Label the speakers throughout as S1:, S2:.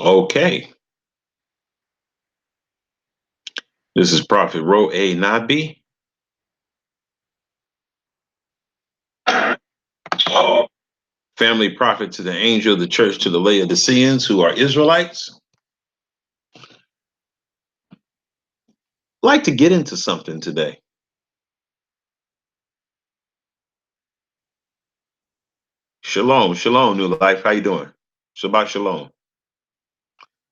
S1: Okay, this is Prophet Ro A. Nabi, family prophet to the angel of the church to the Laodiceans who are Israelites. Like to get into something today. Shalom, shalom, new life. How you doing? Shabbat shalom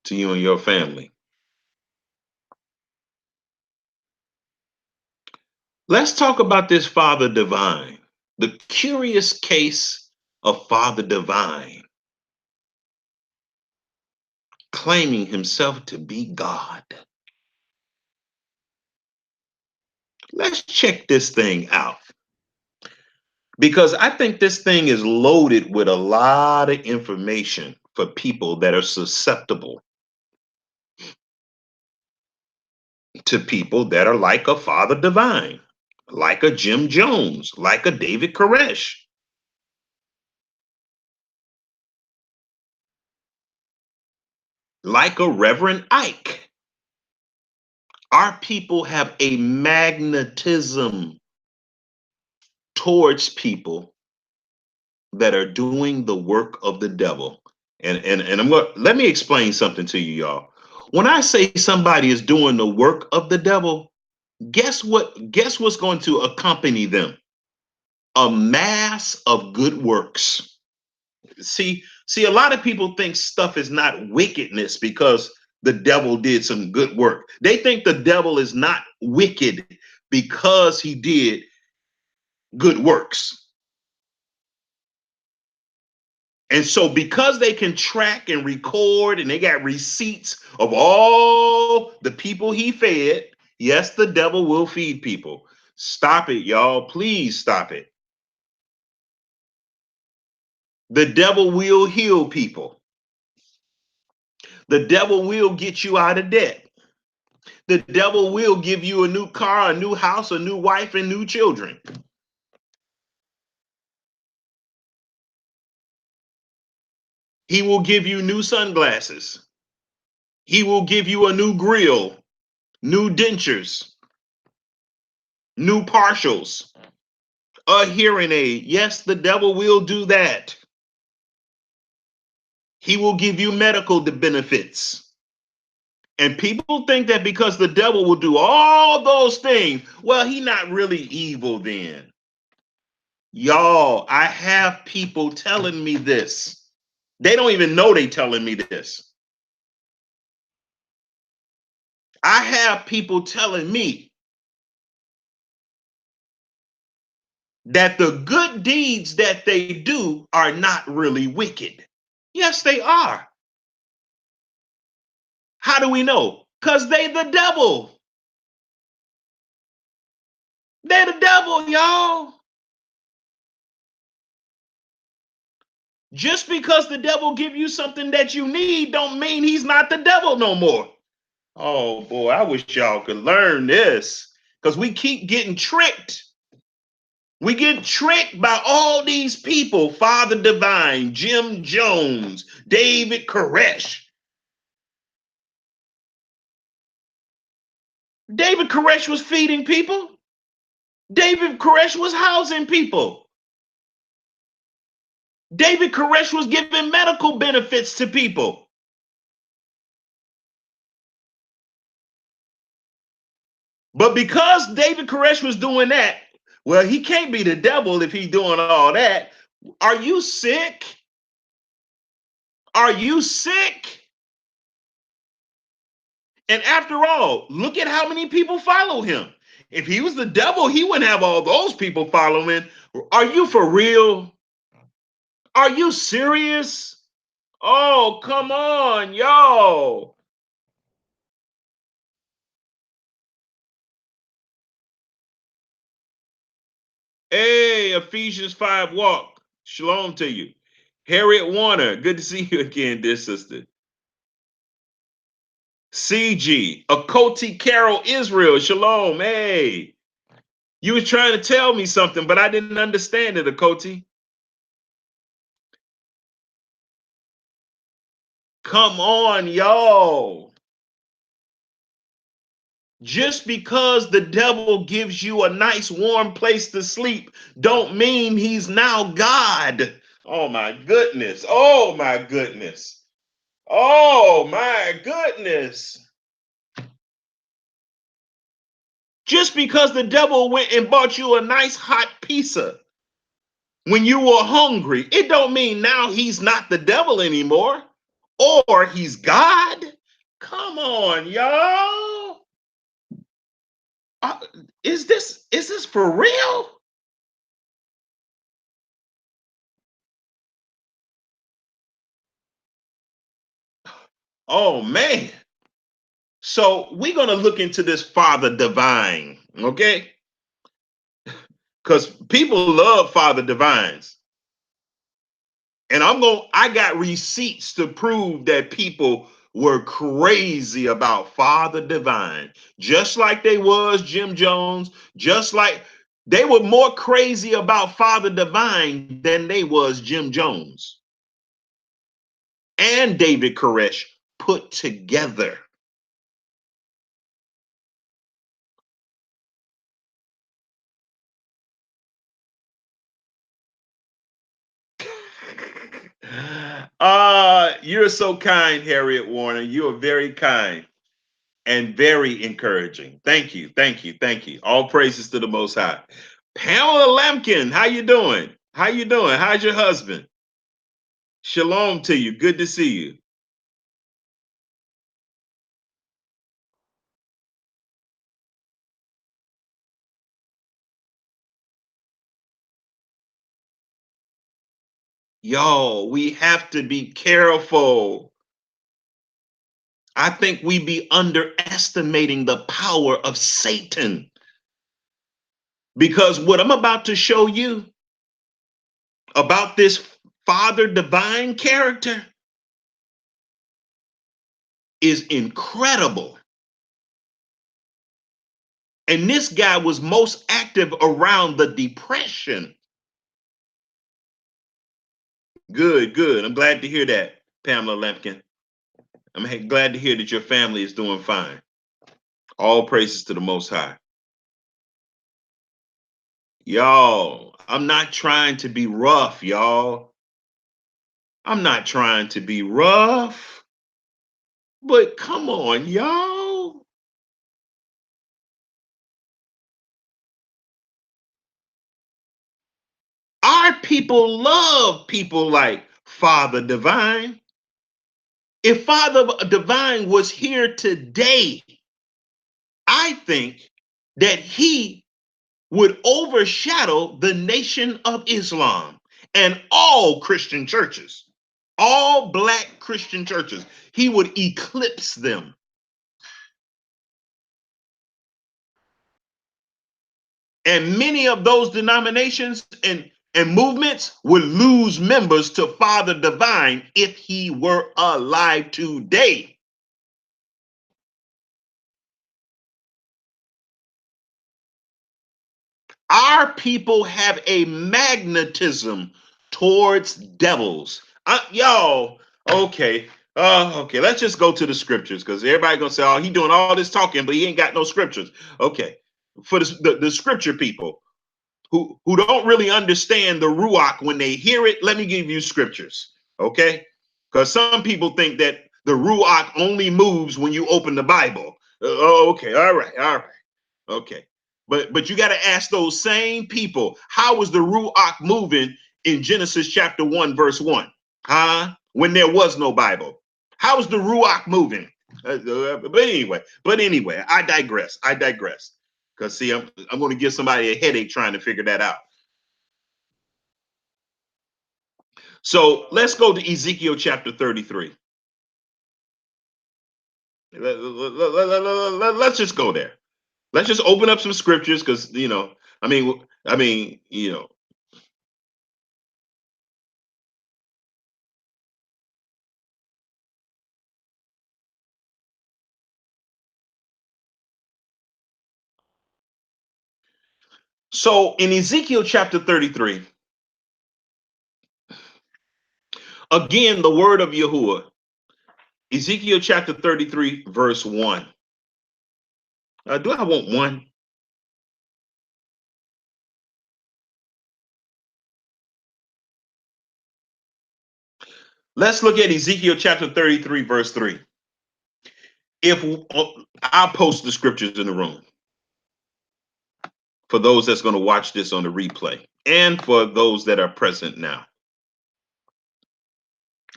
S1: to you and your family. Let's talk about this Father Divine, the curious case of Father Divine claiming himself to be God. Let's check this thing out because I think this thing is loaded with a lot of information for people that are susceptible to people that are like a Father Divine, like a Jim Jones, like a David Koresh, like a Reverend Ike. Our people have a magnetism towards people that are doing the work of the devil. And I'm going let me explain something to you, y'all. When I say somebody is doing the work of the devil, guess what? Guess what's going to accompany them? A mass of good works. See, a lot of people think stuff is not wickedness because the devil did some good work. They think the devil is not wicked because he did good works. And so because they can track and record and they got receipts of all the people he fed, yes, the devil will feed people. Stop it, y'all. Please stop it. The devil will heal people. The devil will get you out of debt. The devil will give you a new car, a new house, a new wife, and new children. He will give you new sunglasses. He will give you a new grill, new dentures, new partials, a hearing aid. Yes, the devil will do that. He will give you medical benefits. And people think that because the devil will do all those things, well, he's not really evil then. Y'all, I have people telling me this. They don't even know they telling me this. I have people telling me that the good deeds that they do are not really wicked. Yes, they are. How do we know? Because they the devil. They're the devil, y'all. Just because the devil give you something that you need don't mean he's not the devil no more. Oh boy, I wish y'all could learn this because we keep getting tricked. We get tricked by all these people, Father Divine, Jim Jones, David Koresh. David Koresh was feeding people. David Koresh was housing people. David Koresh was giving medical benefits to people. But because David Koresh was doing that, well, he can't be the devil if he's doing all that. Are you sick? Are you sick? And after all, look at how many people follow him. If he was the devil, he wouldn't have all those people following. Are you for real? Are you serious? Oh, come on, yo. Hey, Ephesians 5 walk. Shalom to you. Harriet Warner, good to see you again, dear sister. CG, Akoti Carol Israel, shalom. Hey, you was trying to tell me something, but I didn't understand it, Akoti. Come on, y'all. Just because the devil gives you a nice warm place to sleep don't mean he's now God. Oh my goodness. Oh my goodness. Oh my goodness. Just because the devil went and bought you a nice hot pizza when you were hungry, it don't mean now he's not the devil anymore or he's God. Come on, y'all. Uh, is this for real? Oh man. So we're gonna look into this Father Divine, okay? Because people love Father Divines. And I got receipts to prove that people were crazy about Father Divine, just like they was Jim Jones, just like they were more crazy about Father Divine than they was Jim Jones and David Koresh put together. You're so kind, Harriet Warner. You are very kind and very encouraging. Thank you, thank you, thank you. All praises to the Most High. Pamela Lemkin, how you doing? How you doing? How's your husband? Shalom to you. Good to see you. Yo, we have to be careful. I think we be underestimating the power of Satan because what I'm about to show you about this Father Divine character is incredible. And this guy was most active around the Depression. Good, good. I'm glad to hear that, Pamela Lemkin. I'm glad to hear that your family is doing fine. All praises to the Most High. Y'all, I'm not trying to be rough, y'all. I'm not trying to be rough, but come on, y'all. Our people love people like Father Divine. If Father Divine was here today, I think that he would overshadow the nation of Islam and all Christian churches, all black Christian churches. He would eclipse them. And many of those denominations and movements would lose members to Father Divine if he were alive today. Our people have a magnetism towards devils. Y'all, okay. Okay, let's just go to the scriptures because everybody gonna say, "Oh, he doing all this talking, but he ain't got no scriptures." Okay, for the scripture people who don't really understand the ruach when they hear it, let me give you scriptures, okay? Because some people think that the ruach only moves when you open the Bible. Oh, okay, all right. Okay. But you got to ask those same people, how was the Ruach moving in Genesis chapter 1, verse 1? Huh? When there was no Bible. How was the Ruach moving? But anyway, I digress. I digress. Because see, I'm going to give somebody a headache trying to figure that out. So let's go to Ezekiel chapter 33. Let's just go there. Let's just open up some scriptures because I mean. So in Ezekiel chapter 33, again, the word of Yahuwah Ezekiel chapter 33, verse 1. Do I want one? Let's look at Ezekiel chapter 33, verse 3. If I'll post the scriptures in the room for those that's going to watch this on the replay and for those that are present now.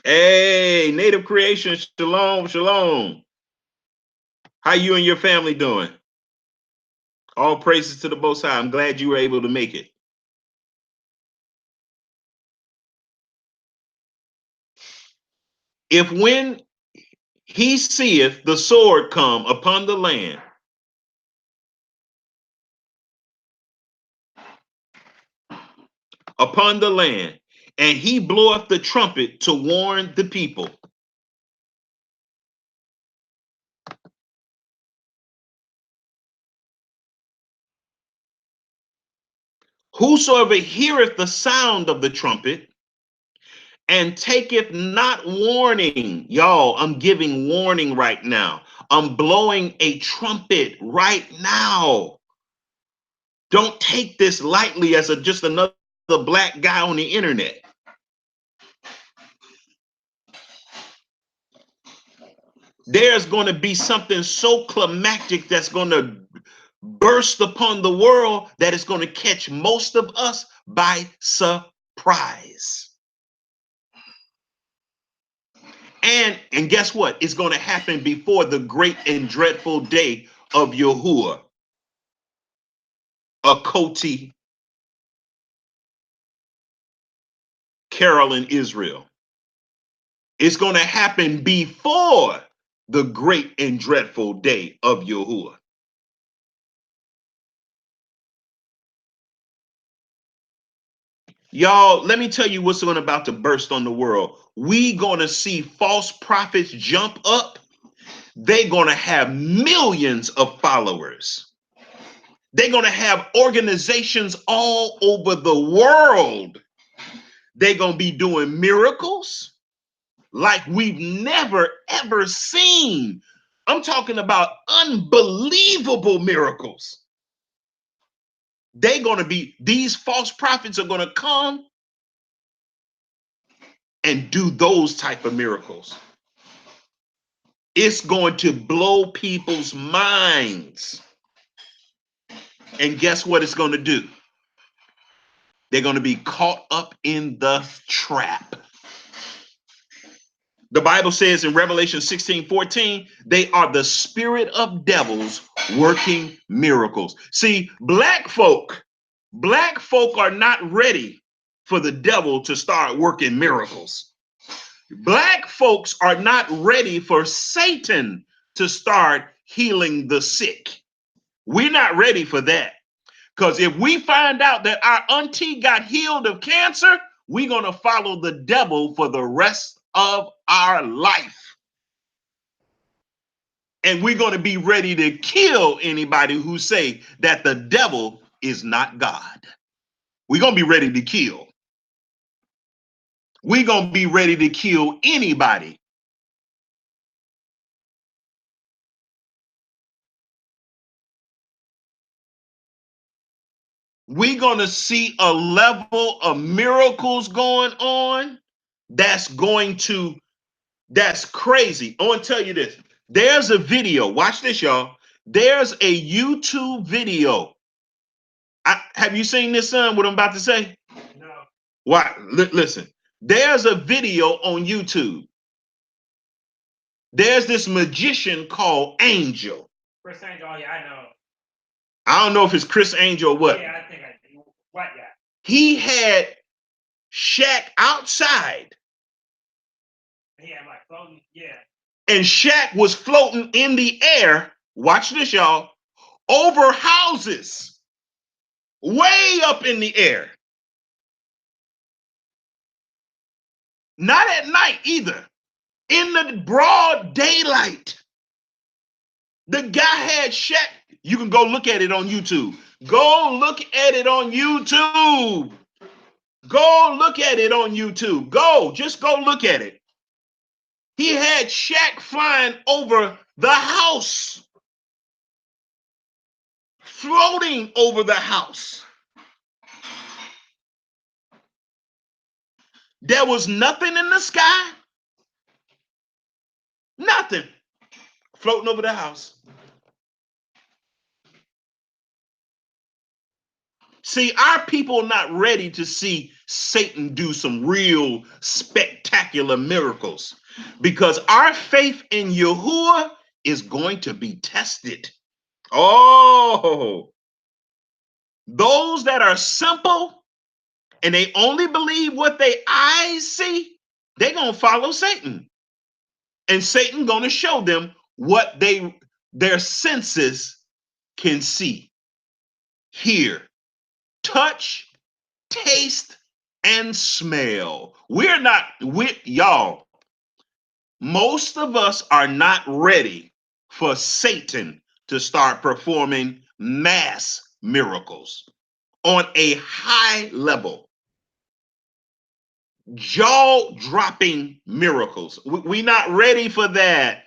S1: Hey, Native Creation, shalom, shalom. How you and your family doing? All praises to the Most High. I'm glad you were able to make it. If when he seeth the sword come upon the land, and he bloweth the trumpet to warn the people. Whosoever heareth the sound of the trumpet and taketh not warning, y'all, I'm giving warning right now. I'm blowing a trumpet right now. Don't take this lightly as just another black guy on the internet. There's going to be something so climactic that's going to burst upon the world that is going to catch most of us by surprise. And guess what? It's going to happen before the great and dreadful day of Yahuwah, Akoti, Carol in Israel. It's going to happen before the great and dreadful day of Yahuwah. Y'all, let me tell you what's going about to burst on the world. We going to see false prophets jump up. They're going to have millions of followers. They're going to have organizations all over the world. They're going to be doing miracles like we've never, ever seen. I'm talking about unbelievable miracles. They're going to be, these false prophets are going to come and do those type of miracles. It's going to blow people's minds. And guess what it's going to do? They're going to be caught up in the trap. The Bible says in Revelation 16:14, they are the spirit of devils working miracles. See, black folk are not ready for the devil to start working miracles. Black folks are not ready for Satan to start healing the sick. We're not ready for that. Because if we find out that our auntie got healed of cancer, we're going to follow the devil for the rest of our life. And we're going to be ready to kill anybody who say that the devil is not God. We're going to be ready to kill. We're going to be ready to kill anybody. We're going to see a level of miracles going on that's crazy. I want to tell you this. There's a video. Watch this, y'all. There's a YouTube video. Have you seen this, son? What I'm about to say? No. Why? Listen. There's a video on YouTube. There's this magician called Angel.
S2: Chris Angel. Oh, yeah, I know.
S1: I don't know if it's Chris Angel or what.
S2: Yeah, I think I do. What? Yeah.
S1: He had Shaq outside.
S2: Yeah, like floating. Yeah.
S1: And Shaq was floating in the air. Watch this, y'all. Over houses. Way up in the air. Not at night either. In the broad daylight. The guy had Shaq. You can go look at it on YouTube. Go look at it on YouTube. Go look at it on YouTube. Just go look at it. He had Shaq flying over the house, floating over the house. There was nothing in the sky, nothing floating over the house. See, our people are not ready to see Satan do some real spectacular miracles because our faith in Yahuwah is going to be tested. Oh, those that are simple and they only believe what their eyes see, they're going to follow Satan. And Satan going to show them what their senses can see, hear, touch, taste, and smell. Y'all, most of us are not ready for Satan to start performing mass miracles on a high level, jaw-dropping miracles. We're not ready for that.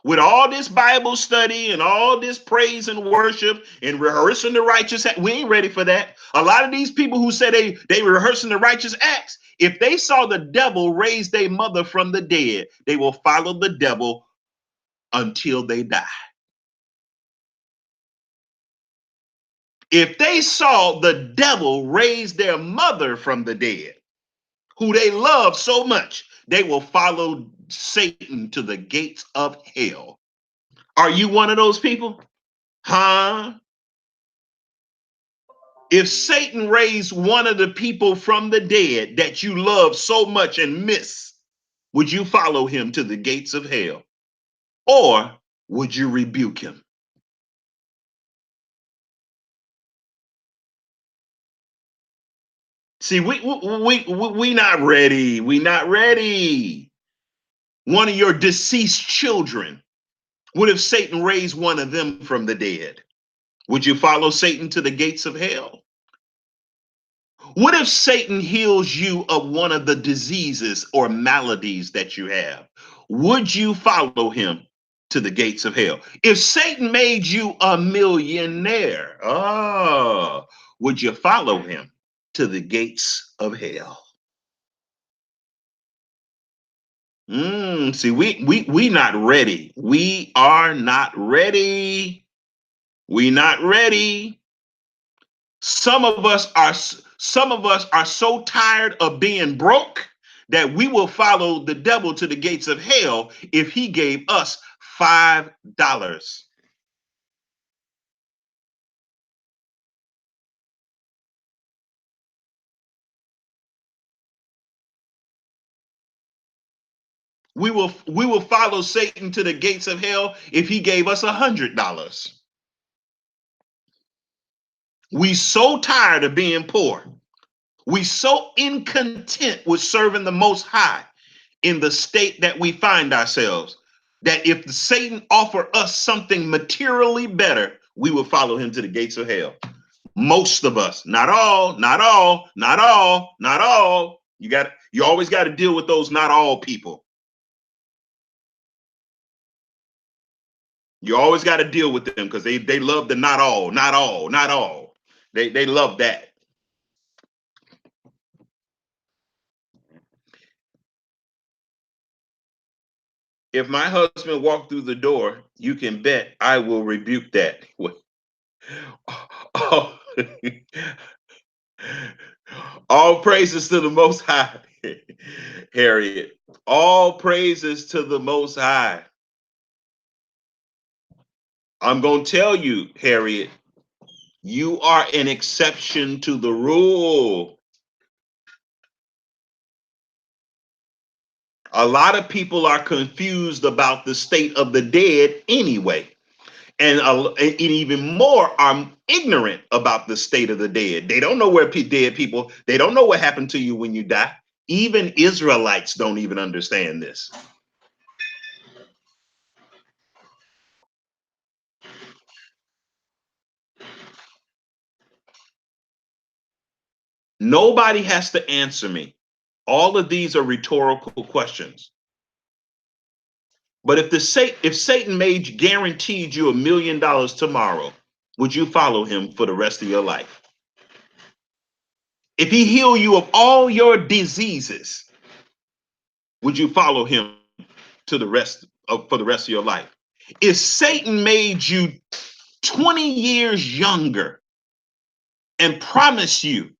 S1: With all this Bible study and all this praise and worship and rehearsing the righteous acts, we ain't ready for that. A lot of these people who say they rehearsing the righteous acts, if they saw the devil raise their mother from the dead, they will follow the devil until they die. If they saw the devil raise their mother from the dead, who they love so much, they will follow Satan to the gates of hell. Are you one of those people? Huh? If Satan raised one of the people from the dead that you love so much and miss, would you follow him to the gates of hell? Or would you rebuke him? See, we not ready. We not ready. One of your deceased children, what if Satan raised one of them from the dead? Would you follow Satan to the gates of hell? What if Satan heals you of one of the diseases or maladies that you have? Would you follow him to the gates of hell? If Satan made you a millionaire, would you follow him to the gates of hell? See, we not ready. We are not ready. We not ready. Some of us are so tired of being broke that we will follow the devil to the gates of hell if he gave us $5. We will follow Satan to the gates of hell if he gave us $100. We so tired of being poor. We so incontent with serving the Most High in the state that we find ourselves, that if Satan offer us something materially better, we will follow him to the gates of hell. Most of us, not all, not all, not all, not all. You always got to deal with those not all people. You always got to deal with them because they love the not all, not all, not all. They love that. If my husband walked through the door, you can bet I will rebuke that. Oh, all praises to the Most High, Harriet. All praises to the Most High. I'm going to tell you, Harriet, you are an exception to the rule. A lot of people are confused about the state of the dead anyway. And even more are ignorant about the state of the dead. They don't know where dead people, they don't know what happened to you when you die. Even Israelites don't even understand this. Nobody has to answer me. All of these are rhetorical questions. But if Satan made guaranteed you $1 million tomorrow, would you follow him for the rest of your life? If he healed you of all your diseases, would you follow him for the rest of your life? If Satan made you 20 years younger and promised you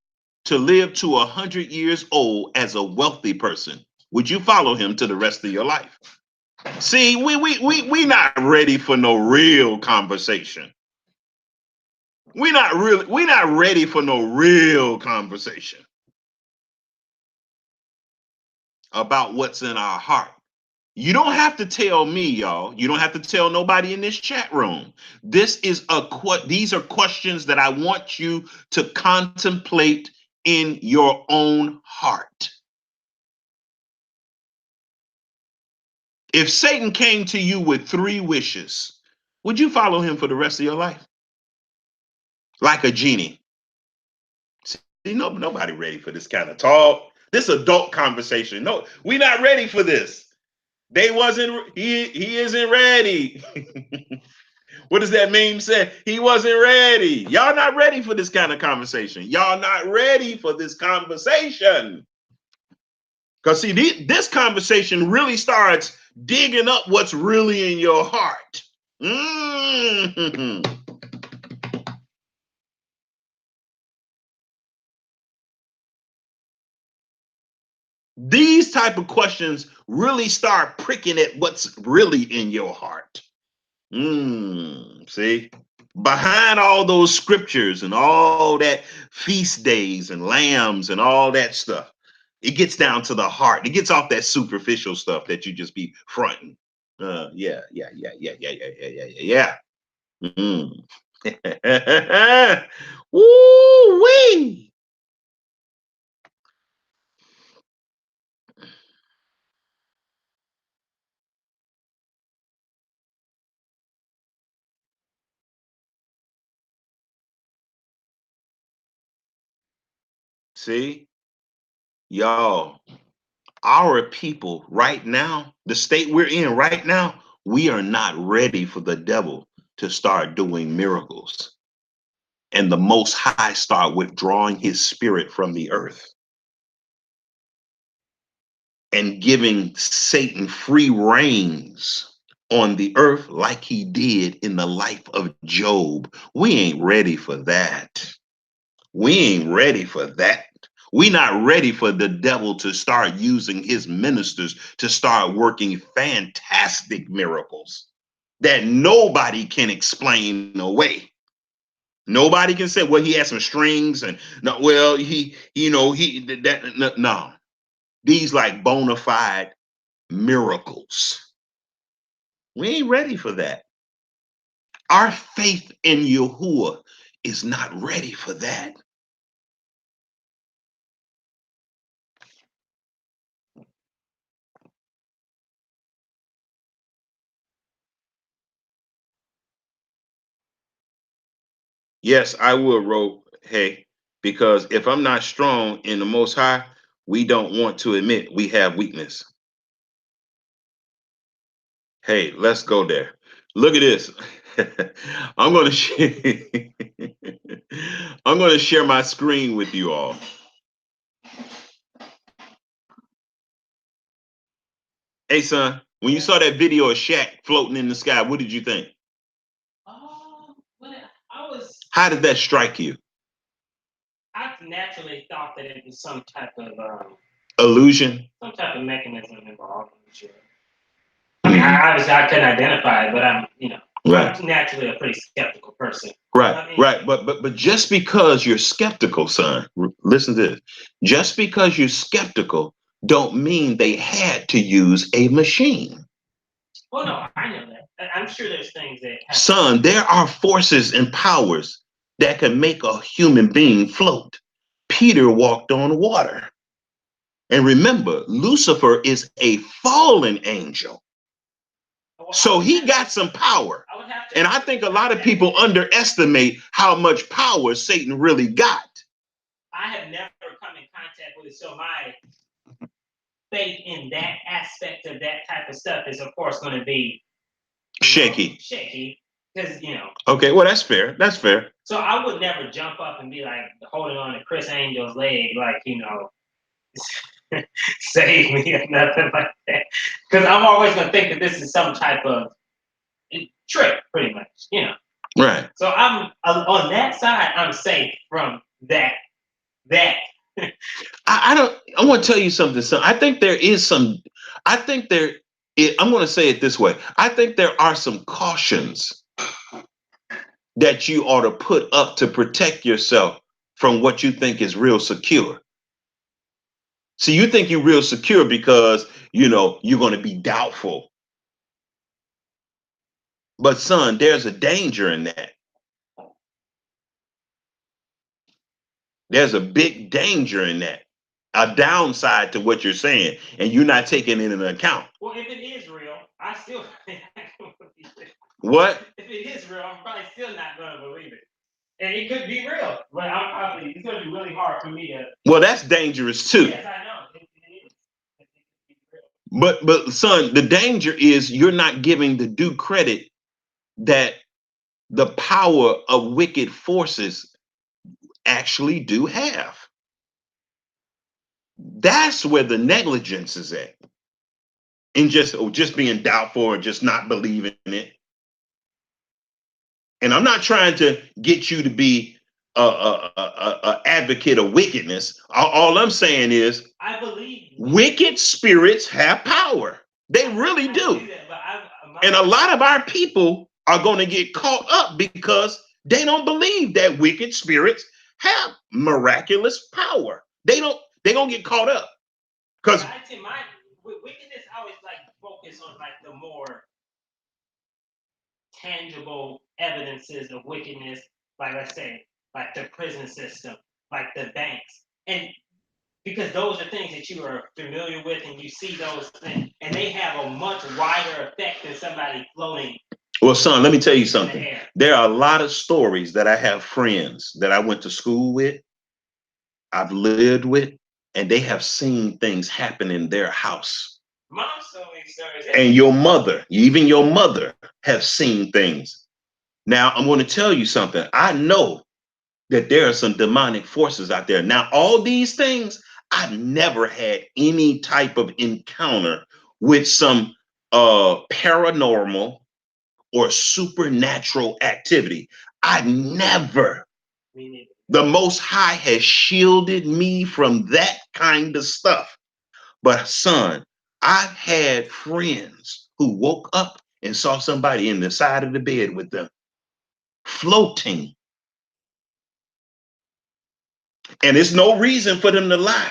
S1: to live to 100 years old as a wealthy person, would you follow him to the rest of your life? See, we not ready for no real conversation. We're not ready for no real conversation about what's in our heart. You don't have to tell me, y'all. You don't have to tell nobody in this chat room. These are questions that I want you to contemplate in your own heart. If Satan came to you with 3 wishes, would you follow him for the rest of your life? Like a genie. See, nobody ready for this kind of talk. This adult conversation. No, we're not ready for this. He isn't ready. What does that meme say? He wasn't ready. Y'all not ready for this kind of conversation. Y'all not ready for this conversation. Because see, this conversation really starts digging up what's really in your heart. Mm-hmm. These type of questions really start pricking at what's really in your heart. See? Behind all those scriptures and all that feast days and lambs and all that stuff, it gets down to the heart. It gets off that superficial stuff that you just be fronting. Yeah. Woo-wee. See, y'all, our people right now, the state we're in right now, we are not ready for the devil to start doing miracles and the Most High start withdrawing his spirit from the earth and giving Satan free reins on the earth like he did in the life of Job. We ain't ready for that. We ain't ready for that. We not ready for the devil to start using his ministers to start working fantastic miracles that nobody can explain away. Nobody can say, well, he had some strings and no, well, no. These like bona fide miracles. We ain't ready for that. Our faith in Yahuwah is not ready for that. Yes, I will, Ro. Hey, because if I'm not strong in the Most High, we don't want to admit we have weakness. Hey, let's go there. Look at this. I'm going to share. I'm going to share my screen with you all. Hey, son, when you saw that video of Shaq floating in the sky, what did you think? How did that strike you?
S2: I naturally thought that it was some type of
S1: illusion,
S2: some type of mechanism involved. I mean, I couldn't identify it, but I'm naturally a pretty skeptical person.
S1: Right. But just because you're skeptical, son, listen to this. Just because you're skeptical, don't mean they had to use a machine.
S2: Oh no, I know that. I'm sure there's things that.
S1: Son, there are forces and powers that can make a human being float. Peter walked on water. And remember, Lucifer is a fallen angel. So he got some power. And I think a lot of people underestimate how much power Satan really got.
S2: I have never come in contact with it. So faith in that aspect of that type of stuff is, of course, going to be
S1: shaky.
S2: Shaky, because
S1: Okay, well, that's fair. That's fair.
S2: So I would never jump up and be like holding on to Chris Angel's leg, like save me or nothing like that. Because I'm always going to think that this is some type of trick, pretty much,
S1: Right.
S2: So I'm on that side. I'm safe from that.
S1: I want to tell you something. So I think there is some. I think there. I'm going to say it this way. I think there are some cautions that you ought to put up to protect yourself from what you think is real secure. See, you think you're real secure because you're going to be doubtful. But son, there's a danger in that. There's a big danger in that. A downside to what you're saying, and you're not taking it into account.
S2: Well, if it is real, I still
S1: What?
S2: If it is real, I'm probably still not going to believe it. And it could be real, but it's going to be really hard for me to.
S1: Well, that's dangerous too.
S2: Yes, I know. It is.
S1: But son, the danger is you're not giving the due credit that the power of wicked forces actually do have. That's where the negligence is at. In just being doubtful or just not believing it. And I'm not trying to get you to be a advocate of wickedness. All I'm saying is
S2: I believe
S1: wicked spirits have power. They really do. And a lot of our people are going to get caught up because they don't believe that wicked spirits have miraculous power. They're going to get caught up. Because
S2: wickedness always focus on the more tangible evidences of wickedness, like let's say, like the prison system, like the banks. And because those are things that you are familiar with and you see those things, and they have a much wider effect than somebody floating.
S1: Well, son, let me tell you something. There are a lot of stories that I have friends that I went to school with, I've lived with, and they have seen things happen in their house.
S2: Mom's so many stories.
S1: And your mother, even your mother, have seen things. Now, I'm going to tell you something. I know that there are some demonic forces out there. Now, all these things, I've never had any type of encounter with some paranormal or supernatural activity. I never. The Most High has shielded me from that kind of stuff. But son, I've had friends who woke up and saw somebody in the side of the bed with them floating. And there's no reason for them to lie.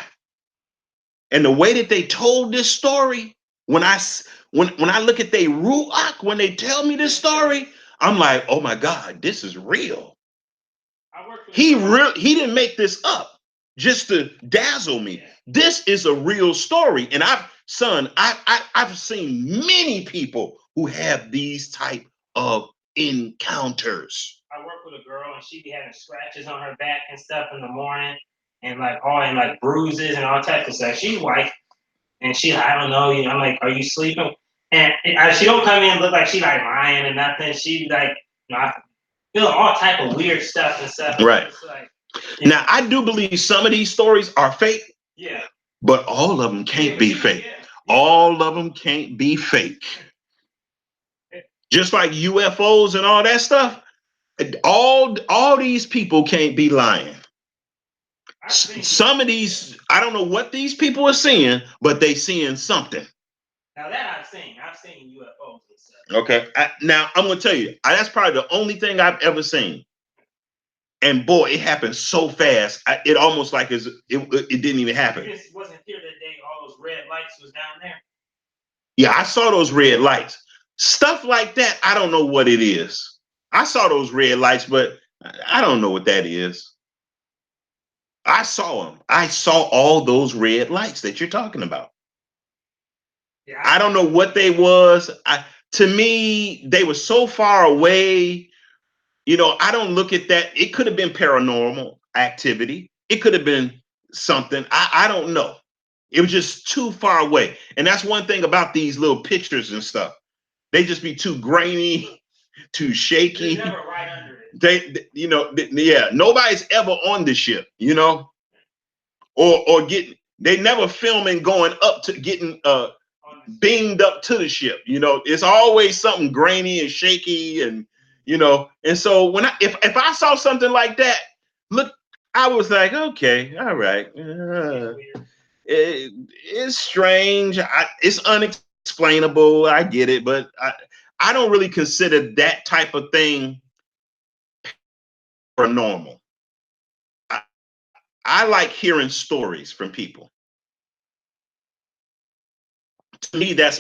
S1: And the way that they told this story, when I look at their ruach, when they tell me this story, I'm like, oh my God, this is real. He didn't make this up just to dazzle me. This is a real story. And I've seen many people who have these type of encounters.
S2: I work with a girl and she be having scratches on her back and stuff in the morning, and bruises and all types of stuff. She's white, and I don't know, I'm like, are you sleeping? And she don't come in and look like she lying or nothing. She I feel all type of weird stuff and stuff.
S1: Right. Now I do believe some of these stories are fake.
S2: Yeah.
S1: But all of them can't be fake. Yeah. All of them can't be fake. Just like UFOs and all that stuff. All these people can't be lying. Some of these, I don't know what these people are seeing, but they seeing something.
S2: Now that I've seen UFOs and stuff.
S1: Okay. Now I'm gonna tell you, that's probably the only thing I've ever seen. And boy, it happened so fast. It almost like it didn't even happen.
S2: You just wasn't here the day all those red lights was down there.
S1: Yeah, I saw those red lights. Stuff like that, I don't know what it is. I saw those red lights, but I don't know what that is. I saw them. I saw all those red lights that you're talking about. Yeah, I don't know what they was. To me, they were so far away. I don't look at that. It could have been paranormal activity. It could have been something. I don't know. It was just too far away. And that's one thing about these little pictures and stuff. They just be too grainy, too shaky.
S2: They're never right under it.
S1: Yeah, nobody's ever on the ship, or getting, they never filming going up to getting beamed up to the ship. It's always something grainy and shaky, and so when if I saw something like that, look, I was like, okay, all right. It's strange. It's unexplainable. I get it, but I don't really consider that type of thing paranormal. I like hearing stories from people. To me, that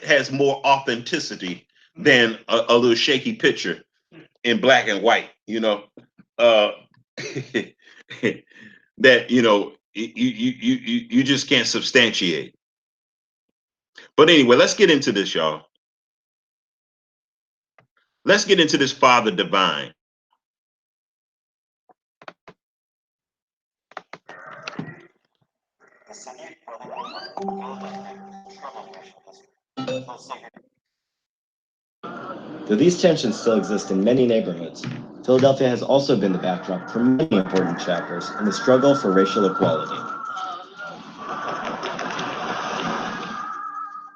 S1: has more authenticity than a little shaky picture in black and white. Uh, that you just can't substantiate. But anyway, let's get into this, y'all. Let's get into this Father Divine.
S3: Though these tensions still exist in many neighborhoods, Philadelphia has also been the backdrop for many important chapters in the struggle for racial equality.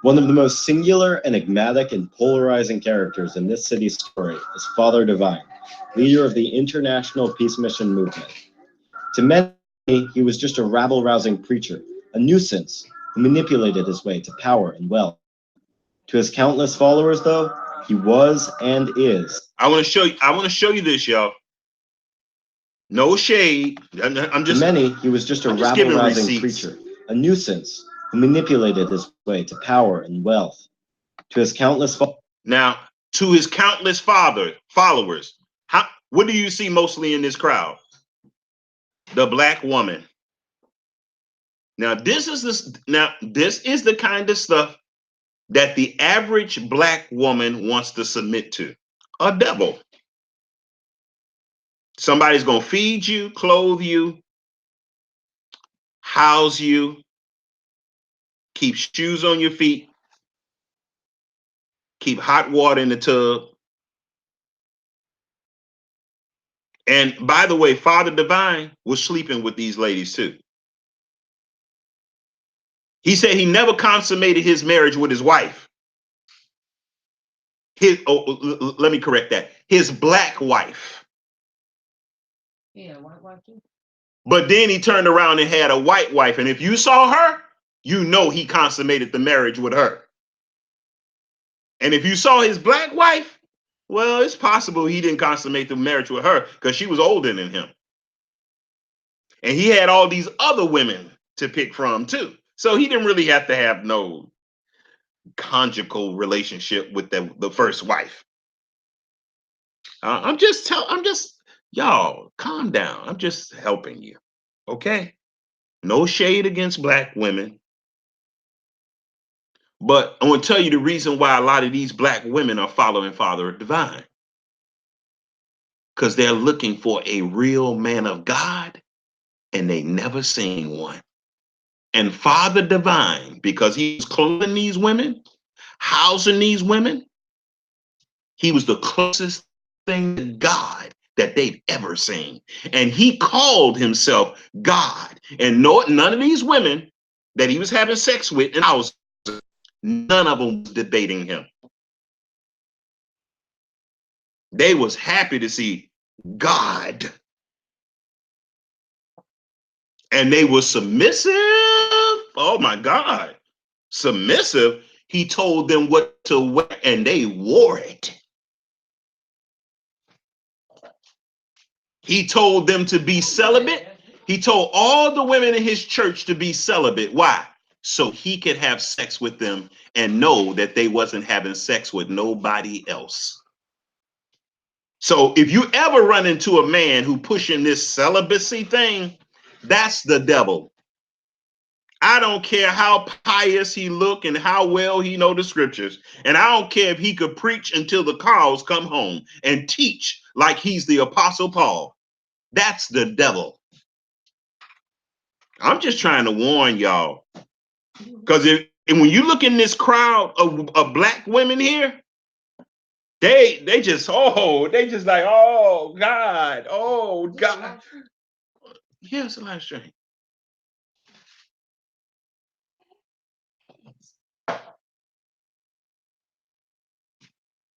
S3: One of the most singular, enigmatic, and polarizing characters in this city's story is Father Divine, leader of the International Peace Mission movement. To many, he was just a rabble-rousing preacher, a nuisance who manipulated his way to power and wealth. To his countless followers, though, he was and is.
S1: I want to show you this, y'all. No shade. I'm just.
S3: To many, he was just a rabble-rousing preacher, a nuisance who manipulated his way to power and wealth. To his countless
S1: followers, what do you see mostly in this crowd? The black woman. Now this is the kind of stuff that the average black woman wants to submit to. A devil. Somebody's gonna feed you, clothe you, house you, keep shoes on your feet, keep hot water in the tub. And by the way, Father Divine was sleeping with these ladies too. He said he never consummated his marriage with his wife. Let me correct that. His black wife.
S2: Yeah, white wife too.
S1: But then he turned around and had a white wife. And if you saw her, you know he consummated the marriage with her. And if you saw his black wife, well, it's possible he didn't consummate the marriage with her because she was older than him. And he had all these other women to pick from too. So he didn't really have to have no conjugal relationship with the first wife. Y'all calm down. I'm just helping you. Okay. No shade against black women. But I want to tell you the reason why a lot of these black women are following Father Divine. Because they're looking for a real man of God and they never seen one. And Father Divine, because he was clothing these women, housing these women, he was the closest thing to God that they've ever seen. And he called himself God. And none of these women that he was having sex with in houses, none of them was debating him. They was happy to see God. And they were submissive. Oh my God. Submissive. He told them what to wear and they wore it. He told them to be celibate. He told all the women in his church to be celibate. Why? So he could have sex with them and know that they wasn't having sex with nobody else. So if you ever run into a man who pushing this celibacy thing, that's the devil. I don't care how pious he look and how well he know the scriptures. And I don't care if he could preach until the cows come home and teach like he's the Apostle Paul. That's the devil. I'm just trying to warn y'all. Because when you look in this crowd of black women here, they just like, oh God, oh God. Yeah, it's a live stream.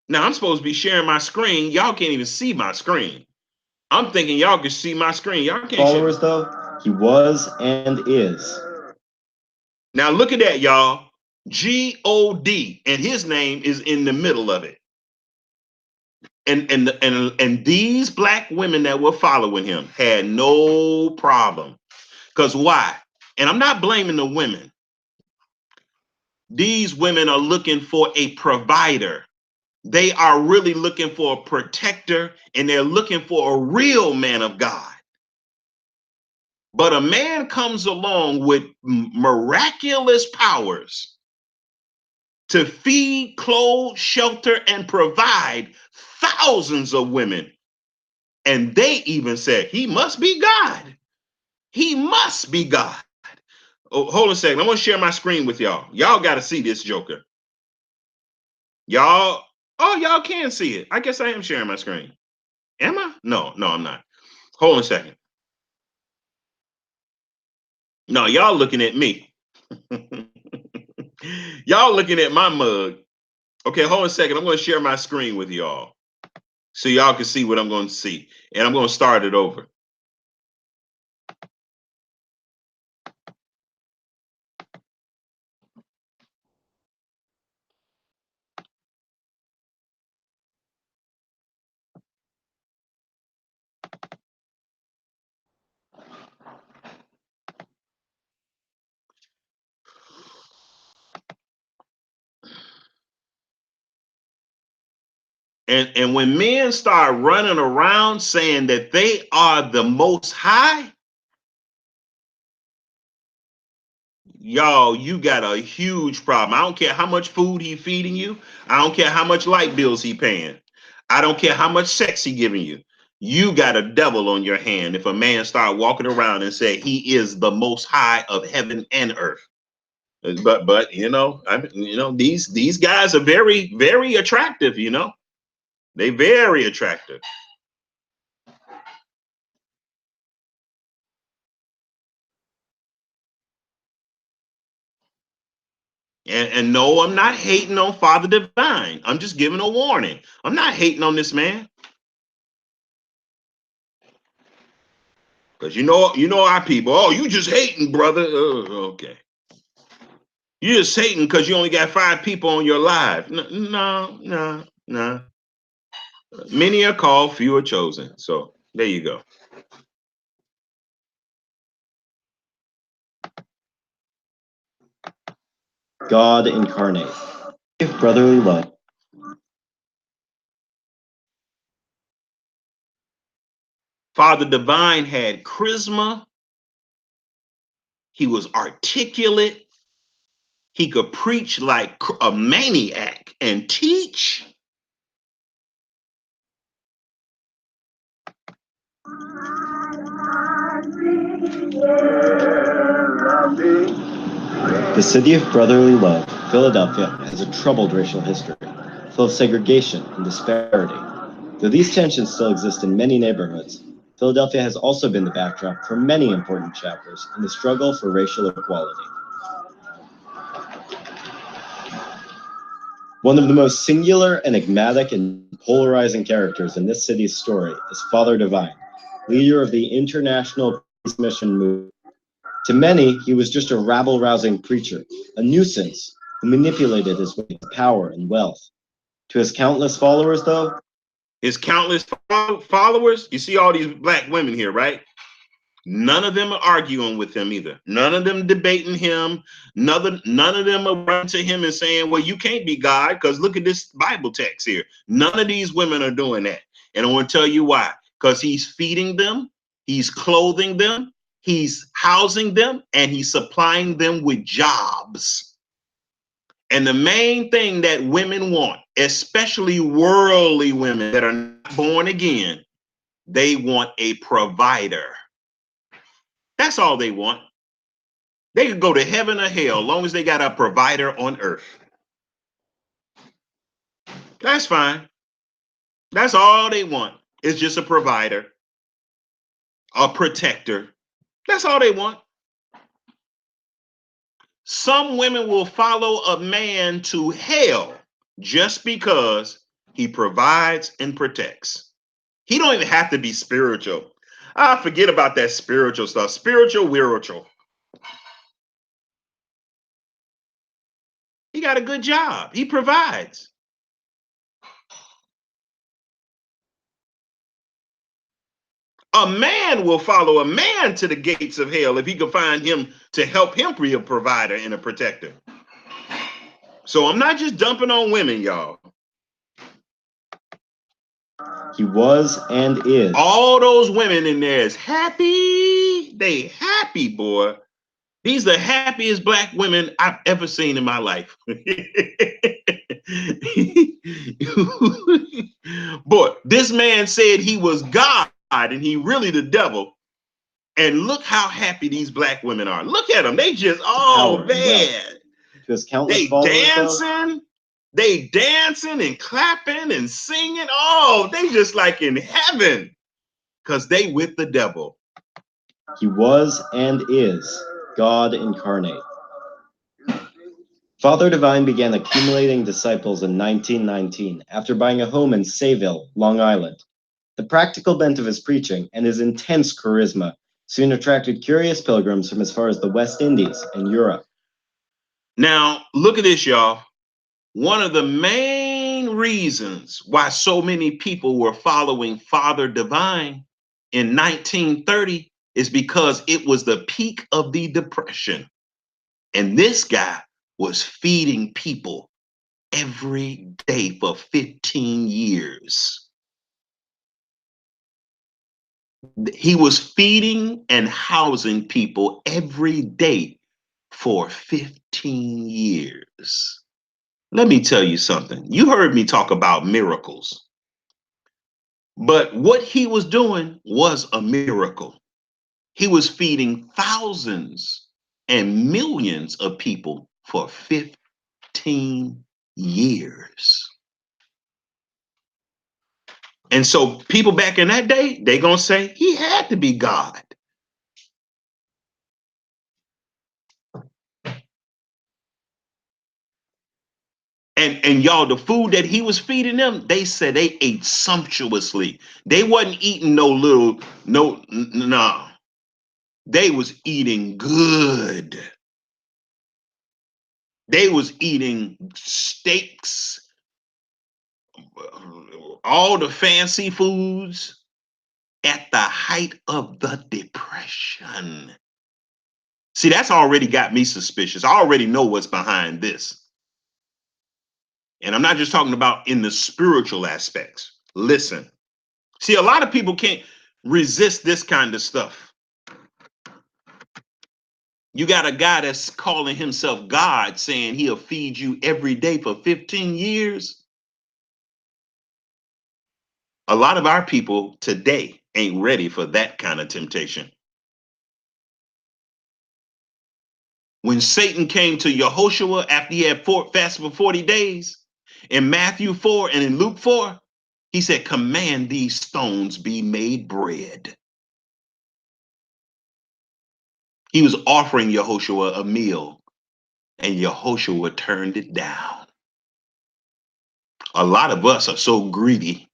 S1: Now I'm supposed to be sharing my screen. Y'all can't even see my screen. I'm thinking y'all can see my screen. Y'all can't.
S3: Followers, though, he was and is.
S1: Now look at that, y'all. God, and his name is in the middle of it. And these black women that were following him had no problem. Because why? And I'm not blaming the women. These women are looking for a provider. They are really looking for a protector, and they're looking for a real man of God. But a man comes along with miraculous powers to feed, clothe, shelter, and provide thousands of women. And they even said, he must be God. He must be God. Oh, hold on a second. I'm going to share my screen with y'all. Y'all got to see this joker. Y'all, oh, y'all can see it. I guess I am sharing my screen. Am I? No, I'm not. Hold on a second. No, y'all looking at me. Y'all looking at my mug. Okay, hold on a second. I'm going to share my screen with y'all so y'all can see what I'm going to see. And I'm going to start it over. And when men start running around saying that they are the most high, y'all, you got a huge problem. I don't care how much food he feeding you. I don't care how much light bills he paying. I don't care how much sex he giving you. You got a devil on your hand if a man start walking around and say he is the most high of heaven and earth. But these guys are very, very attractive, They very attractive. And no, I'm not hating on Father Divine. I'm just giving a warning. I'm not hating on this man. Because you know our people. Oh, you just hating, brother. Okay. You just hating because you only got 5 people on your live. No. Many are called, few are chosen. So there you go.
S3: God incarnate. If brotherly love.
S1: Father Divine had charisma. He was articulate. He could preach like a maniac and teach.
S3: The city of brotherly love, Philadelphia, has a troubled racial history, full of segregation and disparity. Though these tensions still exist in many neighborhoods, Philadelphia has also been the backdrop for many important chapters in the struggle for racial equality. One of the most singular, enigmatic, and polarizing characters in this city's story is Father Divine, leader of the International Peace Mission movement. To many, he was just a rabble-rousing preacher, a nuisance who manipulated his way to power and wealth. To his countless followers, though,
S1: His countless followers, you see all these black women here, right? None of them are arguing with him either. None of them debating him. None of them are running to him and saying, well, you can't be God because look at this Bible text here. None of these women are doing that. And I want to tell you why. Because he's feeding them, he's clothing them, he's housing them, and he's supplying them with jobs. And the main thing that women want, especially worldly women that are not born again, they want a provider. That's all they want. They could go to heaven or hell as long as they got a provider on earth. That's fine. That's all they want. It's just a provider, a protector. That's all they want. Some women will follow a man to hell just because he provides and protects. He don't even have to be spiritual. Forget about that spiritual stuff. Spiritual. He got a good job. He provides. A man will follow a man to the gates of hell if he can find him to help him be a provider and a protector. So I'm not just dumping on women, y'all.
S3: He was and is.
S1: All those women in there is happy. They happy, boy. These are the happiest black women I've ever seen in my life. Boy, this man said he was God and he really the devil. And look how happy these black women are. Look at them. They just, oh man.
S3: To his countless followers,
S1: they dancing and clapping and singing. Oh, they just like in heaven because they with the devil.
S3: He was and is God incarnate. Father Divine began accumulating disciples in 1919 after buying a home in Sayville, Long Island. The practical bent of his preaching and his intense charisma soon attracted curious pilgrims from as far as the West Indies and Europe.
S1: Now, look at this, y'all. One of the main reasons why so many people were following Father Divine in 1930 is because it was the peak of the Depression. And this guy was feeding people every day for 15 years. He was feeding and housing people every day for 15 years. Let me tell you something. You heard me talk about miracles. But what he was doing was a miracle. He was feeding thousands and millions of people for 15 years. And so people back in that day, they gonna say he had to be God. And y'all, the food that he was feeding them, they said they ate sumptuously. They wasn't eating no. They was eating good. They was eating steaks, all the fancy foods at the height of the Depression. See, that's already got me suspicious. I already know what's behind this. And I'm not just talking about in the spiritual aspects. Listen, see, a lot of people can't resist this kind of stuff. You got a guy that's calling himself God saying he'll feed you every day for 15 years. A lot of our people today ain't ready for that kind of temptation. When Satan came to Yehoshua after he had fasted for 40 days, in Matthew 4 and in Luke 4, he said, command these stones be made bread. He was offering Yehoshua a meal, and Yehoshua turned it down. A lot of us are so greedy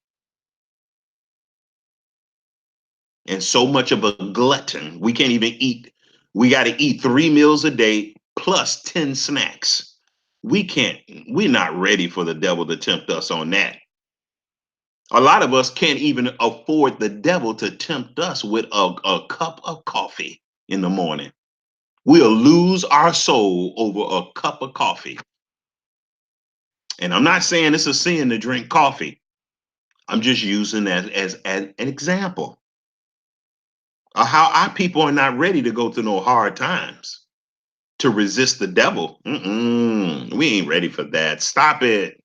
S1: and so much of a glutton, we can't even eat. We got to eat 3 meals a day plus 10 snacks. We're not ready for the devil to tempt us on that. A lot of us can't even afford the devil to tempt us with a cup of coffee in the morning. We'll lose our soul over a cup of coffee. And I'm not saying it's a sin to drink coffee. I'm just using that as an example of how our people are not ready to go through no hard times to resist the devil. We ain't ready for that. Stop it.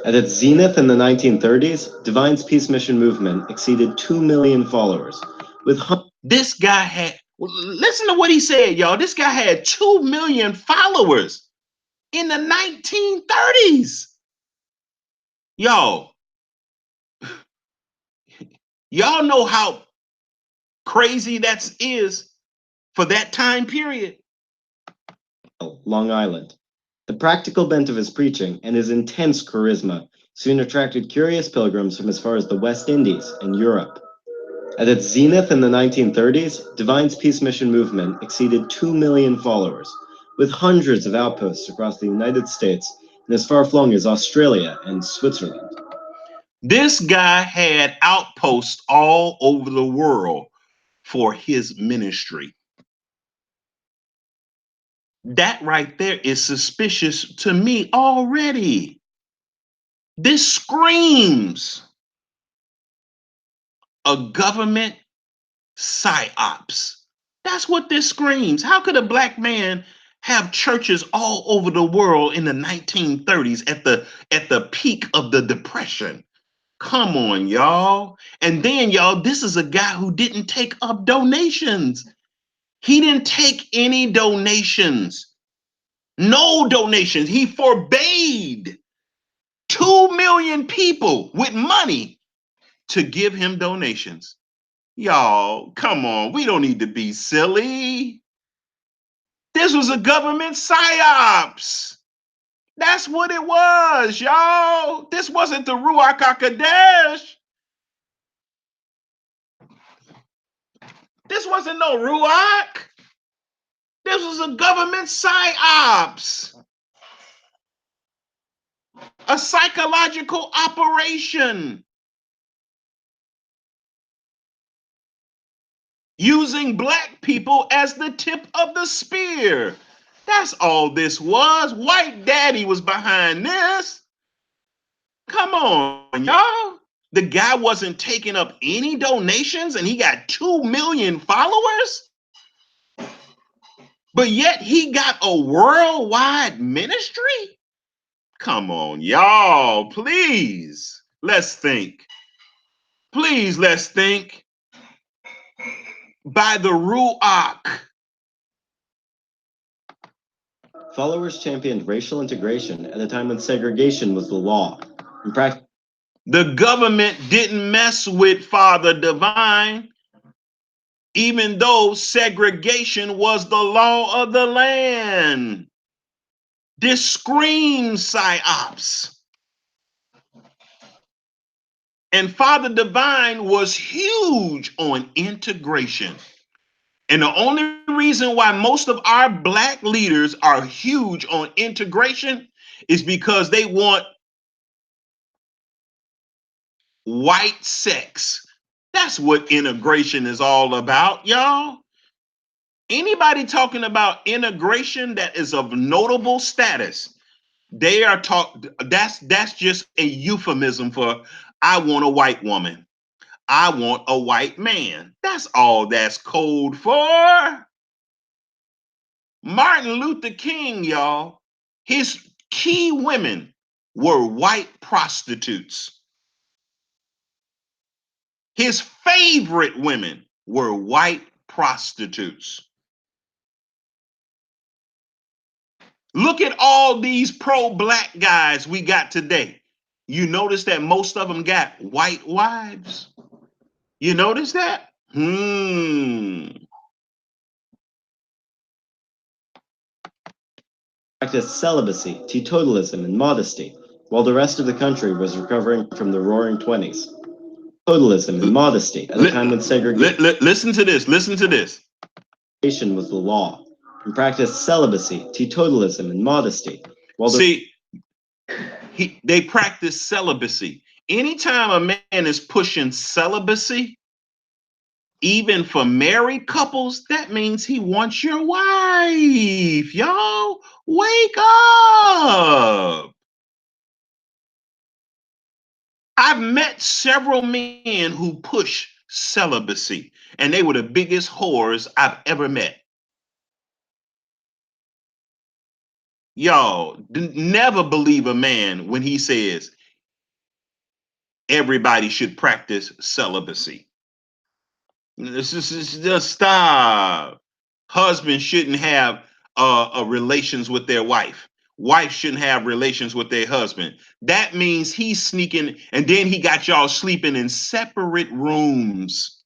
S3: At its zenith in the 1930s, Divine's Peace Mission movement exceeded 2 million followers. With
S1: this guy had Listen to what he said, y'all. This guy had 2 million followers in the 1930s. Y'all, y'all know how crazy that is for that time period.
S3: Long Island. The practical bent of his preaching and his intense charisma soon attracted curious pilgrims from as far as the West Indies and Europe. At its zenith in the 1930s, Divine's peace mission movement exceeded 2 million followers, with hundreds of outposts across the United States and as far flung as Australia and Switzerland.
S1: This guy had outposts all over the world for his ministry. That right there is suspicious to me already. This screams a government psyops. That's what this screams. How could a black man have churches all over the world in the 1930s at the peak of the Depression? Come on, y'all. And then, y'all, this is a guy who didn't take up donations. He didn't take any donations. No donations. He forbade 2 million people with money to give him donations. Y'all, come on. We don't need to be silly. This was a government psyops. That's what it was, y'all. This wasn't the Ruach HaKodesh. This wasn't no Ruach. This was a government psyops. A psychological operation. Using black people as the tip of the spear. That's all this was. White Daddy was behind this. Come on, y'all. The guy wasn't taking up any donations and he got 2 million followers. But yet he got a worldwide ministry. Come on, y'all. Please, let's think. Please, let's think. By the Ruach.
S3: Followers championed racial integration at a time when segregation was the law. In practice,
S1: the government didn't mess with Father Divine, even though segregation was the law of the land. This screams psyops. And Father Divine was huge on integration. And the only reason why most of our black leaders are huge on integration is because they want white sex. That's what integration is all about, y'all. Anybody talking about integration that is of notable status, they are that's just a euphemism for I want a white woman. I want a white man. That's all that's code for. Martin Luther King, y'all, his key women were white prostitutes. His favorite women were white prostitutes. Look at all these pro-black guys we got today. You notice that most of them got white wives? You notice that?
S3: Practiced celibacy, teetotalism, and modesty, while the rest of the country was recovering from the Roaring '20s. Teetotalism and modesty at a time when segregation
S1: listen to this. Listen to this.
S3: Was the law. And practiced celibacy, teetotalism, and modesty. While
S1: they practice celibacy. Anytime a man is pushing celibacy, even for married couples, that means he wants your wife. Y'all, wake up. I've met several men who push celibacy, and they were the biggest whores I've ever met. Y'all, never believe a man when he says everybody should practice celibacy. Just stop. Husbands shouldn't have relations with their wife. Wife shouldn't have relations with their husband. That means he's sneaking, and then he got y'all sleeping in separate rooms.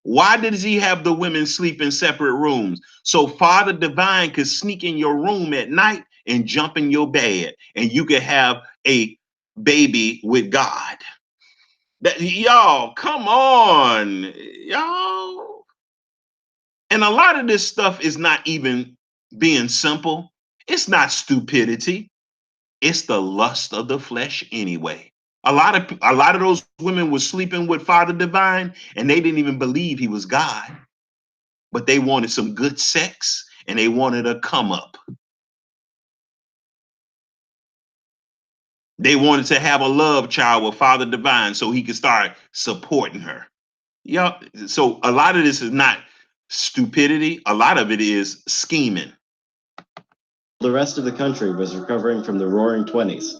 S1: Why does he have the women sleep in separate rooms? So Father Divine could sneak in your room at night and jump in your bed, and you could have a baby with God. That y'all, come on, y'all. And a lot of this stuff is not even being simple. It's not stupidity. It's the lust of the flesh anyway. A lot of those women were sleeping with Father Divine and they didn't even believe he was God, but they wanted some good sex and they wanted a come up. They wanted to have a love child with Father Divine so he could start supporting her. Yeah, so a lot of this is not stupidity. A lot of it is scheming.
S3: The rest of the country was recovering from the Roaring Twenties.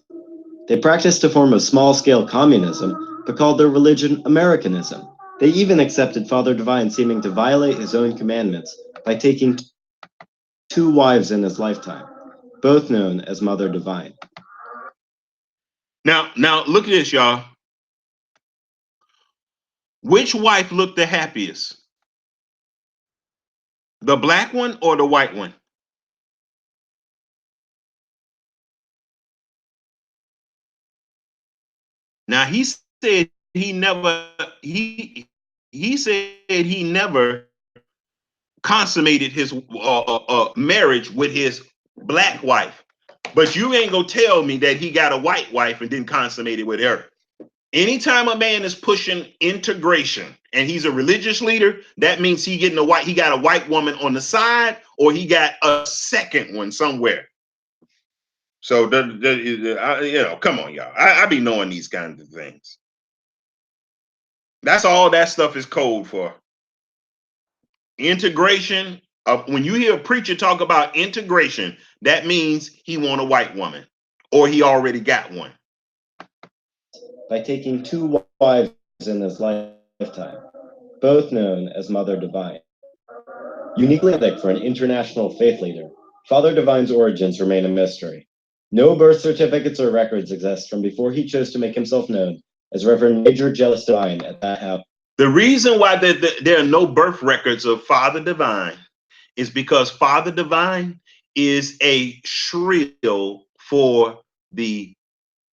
S3: They practiced a form of small-scale communism, but called their religion Americanism. They even accepted Father Divine seeming to violate his own commandments by taking 2 wives in his lifetime, both known as Mother Divine.
S1: Now look at this, y'all. Which wife looked the happiest? The black one or the white one? Now he said he never consummated his marriage with his black wife. But you ain't gonna tell me that he got a white wife and didn't consummate it with her. Anytime a man is pushing integration and he's a religious leader, that means he got a white woman on the side, or he got a second one somewhere. So come on, y'all. I be knowing these kinds of things. That's all that stuff is code for. Integration. When you hear a preacher talk about integration, that means he want a white woman, or he already got one.
S3: By taking 2 wives in his lifetime, both known as Mother Divine. Uniquely ethic for an international faith leader, Father Divine's origins remain a mystery. No birth certificates or records exist from before he chose to make himself known as Reverend Major Jealous Divine at that house.
S1: The reason why there are no birth records of Father Divine is because Father Divine is a shrill for the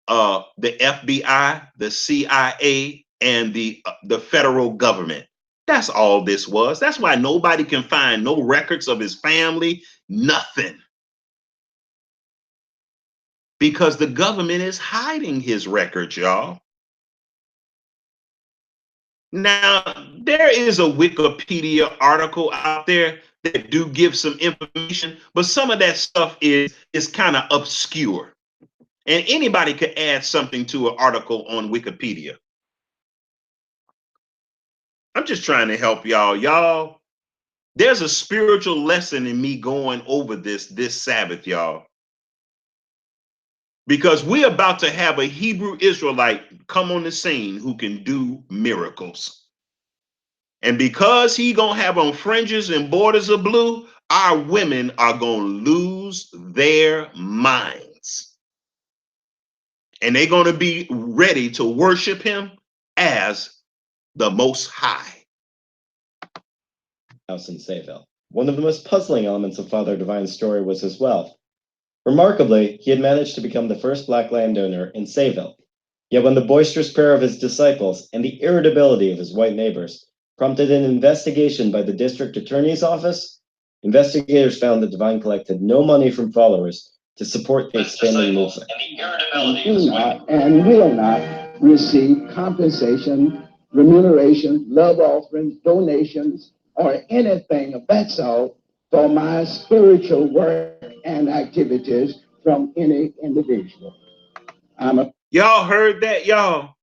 S1: FBI, the CIA, and the federal government. That's all this was. That's why nobody can find no records of his family, nothing. Because the government is hiding his records, y'all. Now, there is a Wikipedia article out there that do give some information, but some of that stuff is kind of obscure. And anybody could add something to an article on Wikipedia. I'm just trying to help y'all. Y'all, there's a spiritual lesson in me going over this Sabbath, y'all. Because we're about to have a Hebrew Israelite come on the scene who can do miracles. And because he gonna have on fringes and borders of blue, our women are gonna lose their minds. And they're gonna be ready to worship him as the Most High.
S3: House in Sayville. One of the most puzzling elements of Father Divine's story was his wealth. Remarkably, he had managed to become the first black landowner in Sayville. Yet when the boisterous prayer of his disciples and the irritability of his white neighbors prompted an investigation by the district attorney's office, investigators found that Divine collected no money from followers to support the expanding movement.
S4: And do not and will not receive compensation, remuneration, love offerings, donations, or anything of that sort for my spiritual work and activities from any individual.
S1: Y'all heard that, y'all?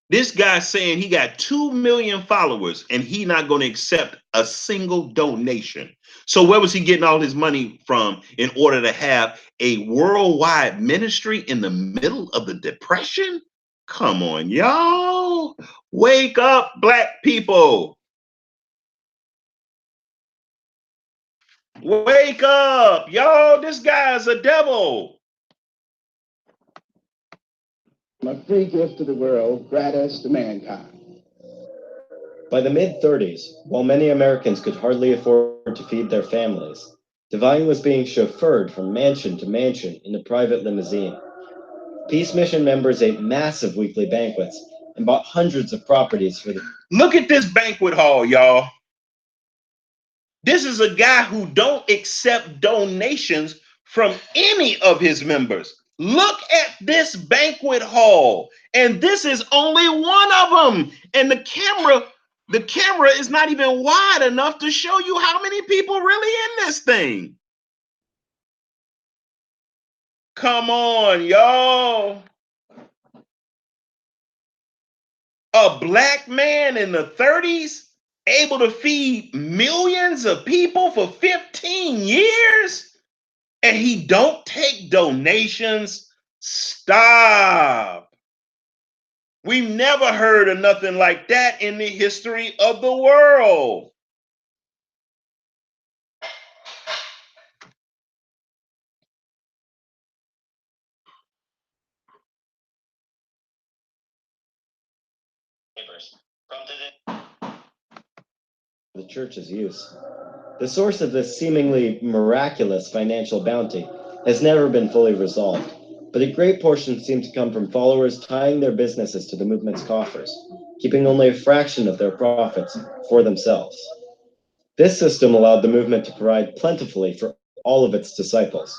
S1: This guy saying he got 2 million followers and he not going to accept a single donation. So where was he getting all his money from in order to have a worldwide ministry in the middle of the Depression? Come on, y'all. Wake up, black people. Wake up, y'all. This guy's a devil.
S4: A free gift to the world, gratis to mankind.
S3: By the mid-30s, while many Americans could hardly afford to feed their families, Divine was being chauffeured from mansion to mansion in a private limousine. Peace Mission members ate massive weekly banquets and bought hundreds of properties for the...
S1: Look at this banquet hall, y'all. This is a guy who don't accept donations from any of his members. Look at this banquet hall. And this is only one of them. And the camera is not even wide enough to show you how many people really in this thing. Come on, y'all. A black man in the 30s able to feed millions of people for 15 years, and he don't take donations? Stop. We've never heard of nothing like that in the history of the world.
S3: the church's use. The source of this seemingly miraculous financial bounty has never been fully resolved, but a great portion seemed to come from followers tying their businesses to the movement's coffers, keeping only a fraction of their profits for themselves. This system allowed the movement to provide plentifully for all of its disciples.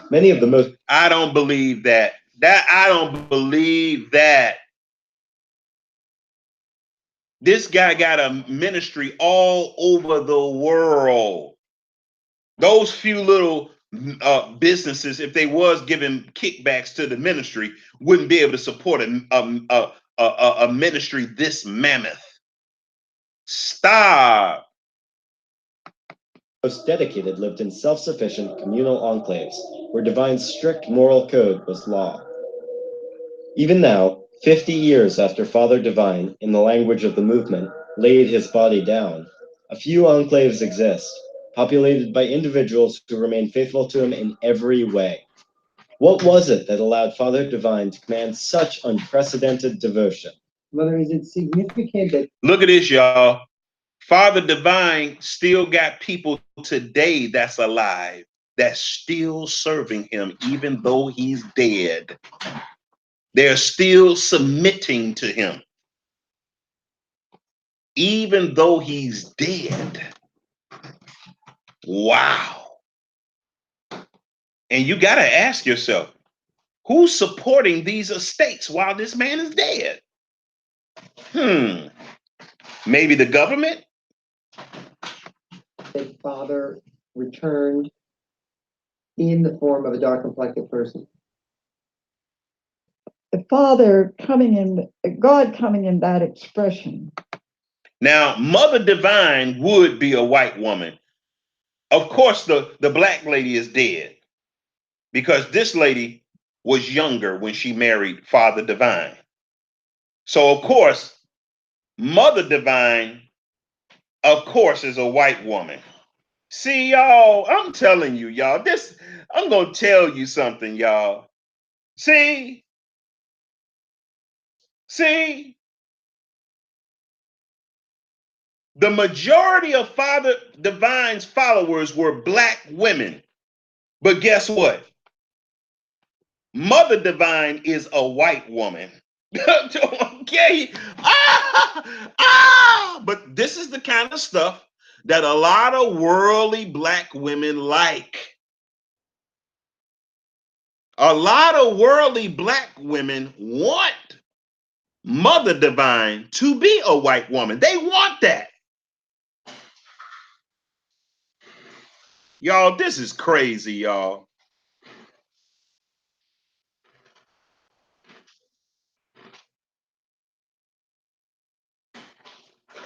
S3: Many of the most...
S1: I don't believe that. I don't believe that. This guy got a ministry all over the world. Those few little businesses, if they was giving kickbacks to the ministry, wouldn't be able to support a ministry this mammoth. Stop.
S3: most dedicated lived in self-sufficient communal enclaves where Divine's strict moral code was law. Even now, 50 years after Father Divine, in the language of the movement, laid his body down, a few enclaves exist, populated by individuals who remain faithful to him in every way. What was it that allowed Father Divine to command such unprecedented devotion?
S5: Mother, is it significant that...
S1: Look at this, y'all. Father Divine still got people today that's alive, that's still serving him, even though he's dead. They're still submitting to him, even though he's dead. Wow. And you got to ask yourself, who's supporting these estates while this man is dead? Maybe the government?
S5: that Father returned in the form of a dark-complected person?
S6: The Father coming in, God coming in that expression.
S1: Now, Mother Divine would be a white woman. Of course, the black lady is dead because this lady was younger when she married Father Divine. So, of course, Mother Divine, of course, is a white woman. See, y'all, I'm telling you, y'all, I'm going to tell you something, y'all. See, the majority of Father Divine's followers were black women. But guess what? Mother Divine is a white woman. Okay. But this is the kind of stuff that a lot of worldly black women like. A lot of worldly black women want Mother Divine to be a white woman. They want that. Y'all, this is crazy, y'all.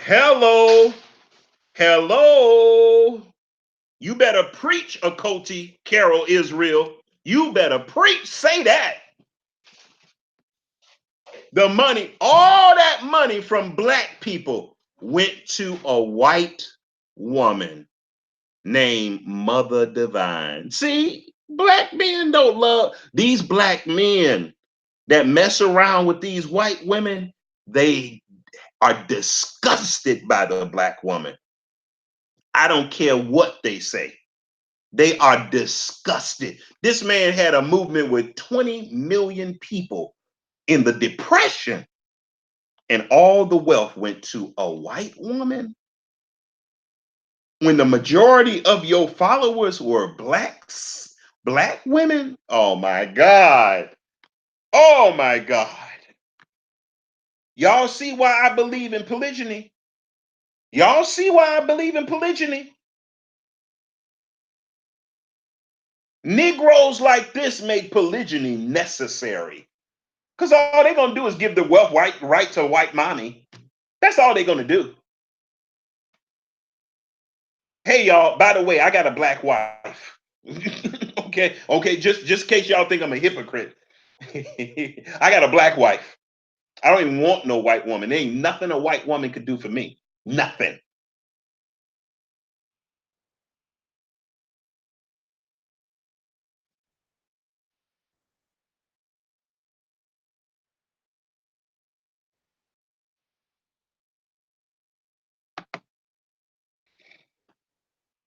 S1: Hello. You better preach, Okoti Carol Israel. You better preach. Say that. The money, all that money from black people went to a white woman named Mother Divine. See, black men don't love these black men that mess around with these white women. They are disgusted by the black woman. I don't care what they say. They are disgusted. This man had a movement with 20 million people in the Depression, and all the wealth went to a white woman when the majority of your followers were black women. Oh my God. Oh my God. Y'all see why I believe in polygyny? Y'all see why I believe in polygyny? Negroes like this make polygyny necessary. Because all they're going to do is give the wealth right to white mommy. That's all they're going to do. Hey, y'all, by the way, I got a black wife. okay, just in case y'all think I'm a hypocrite. I got a black wife. I don't even want no white woman. There ain't nothing a white woman could do for me. Nothing.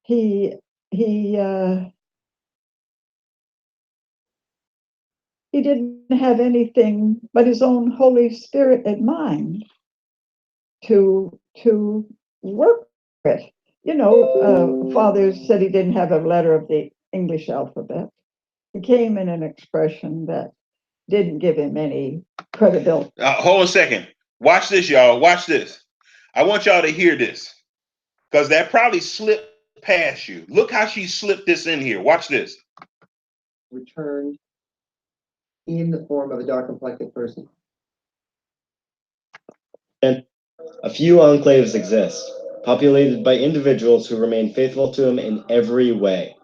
S6: He he he didn't have anything but his own Holy Spirit in mind to work with. Father said he didn't have a letter of the English alphabet. He came in an expression that didn't give him any credibility.
S1: Hold on a second. Watch this, y'all. Watch this. I want y'all to hear this because that probably slipped past you. Look how she slipped this in here. Watch this.
S5: Returned in the form of a dark complected person.
S3: And a few enclaves exist, populated by individuals who remain faithful to him in every way.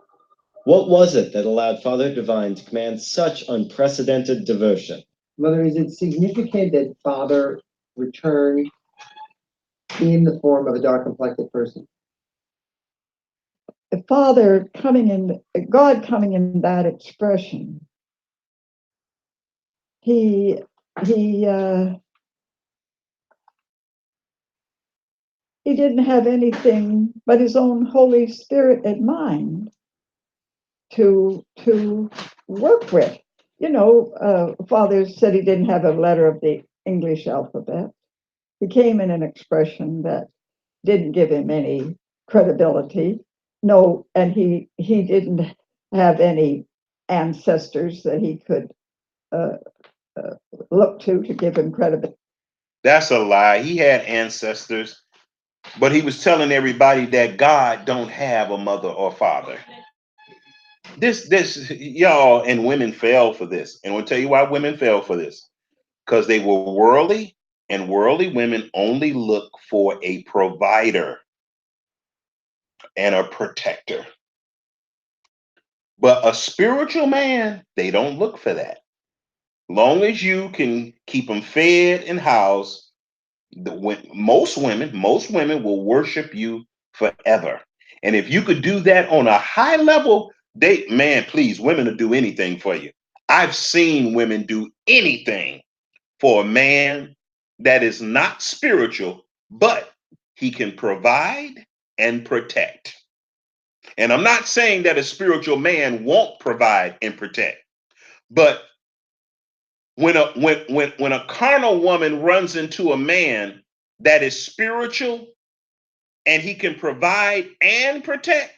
S3: What was it that allowed Father Divine to command such unprecedented devotion?
S5: Mother, is it significant that Father returned in the form of a dark complected person?
S6: God coming in that expression, he didn't have anything but his own Holy Spirit in mind to work with. Father said he didn't have a letter of the English alphabet. He came in an expression that didn't give him any credibility. No, and he didn't have any ancestors that he could uh, look to give him credibility.
S1: That's a lie. He had ancestors, but he was telling everybody that God don't have a mother or father. This y'all and women fell for this. And we'll tell you why women fell for this. Because they were worldly, and worldly women only look for a provider and a protector. But a spiritual man, they don't look for that. Long as you can keep them fed and housed, most women will worship you forever. And if you could do that on a high level, please, women will do anything for you. I've seen women do anything for a man that is not spiritual, but he can provide and protect. And I'm not saying that a spiritual man won't provide and protect, but when a carnal woman runs into a man that is spiritual and he can provide and protect,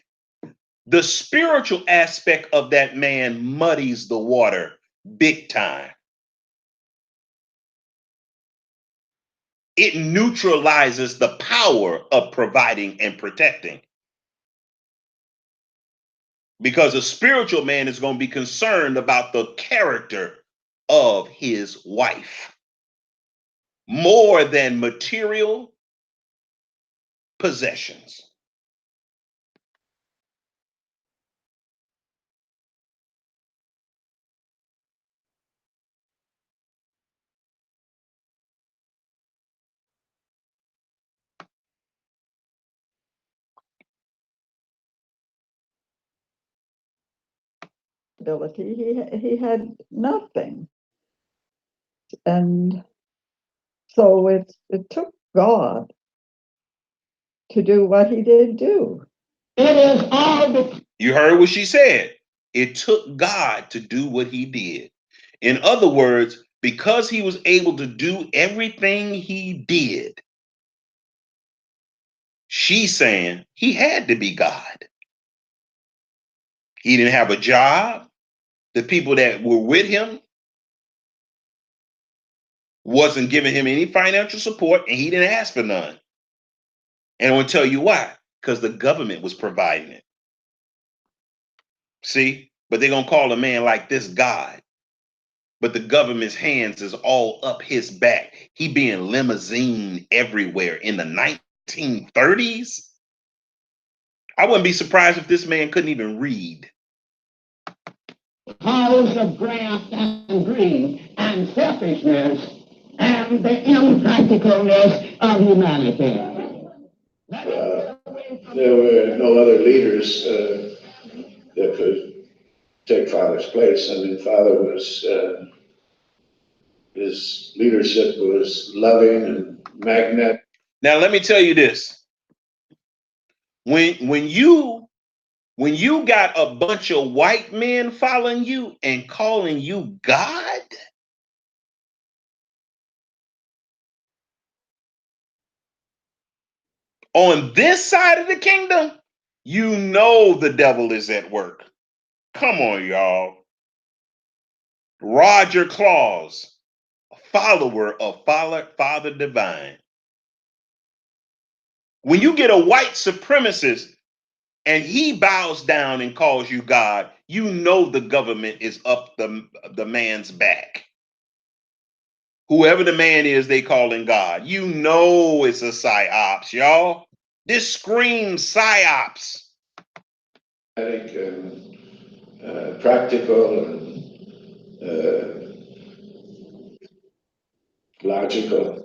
S1: the spiritual aspect of that man muddies the water big time. It neutralizes the power of providing and protecting. Because a spiritual man is going to be concerned about the character of his wife more than material possessions.
S6: responsibility. He had nothing. And so it took God to do what he did do.
S4: It is all the
S1: You heard what she said. It took God to do what he did. In other words, because he was able to do everything he did, she's saying he had to be God. He didn't have a job. The people that were with him wasn't giving him any financial support, and he didn't ask for none. And I will tell you why. Because the government was providing it. See? But they're going to call a man like this God. But the government's hands is all up his back. He being limousine everywhere in the 1930s. I wouldn't be surprised if this man couldn't even read.
S4: cause of graft and greed and selfishness and the impracticalness of humanity.
S7: There were no other leaders that could take Father's place. I mean, Father was, his leadership was loving and magnetic.
S1: Now, let me tell you this. When you got a bunch of white men following you and calling you God, on this side of the kingdom, you know the devil is at work. Come on, y'all. Roger Claus, a follower of Father Divine. When you get a white supremacist and he bows down and calls you God, you know the government is up the man's back. Whoever the man is they calling God, you know it's a psyops, y'all. This screams psyops.
S7: And practical and logical.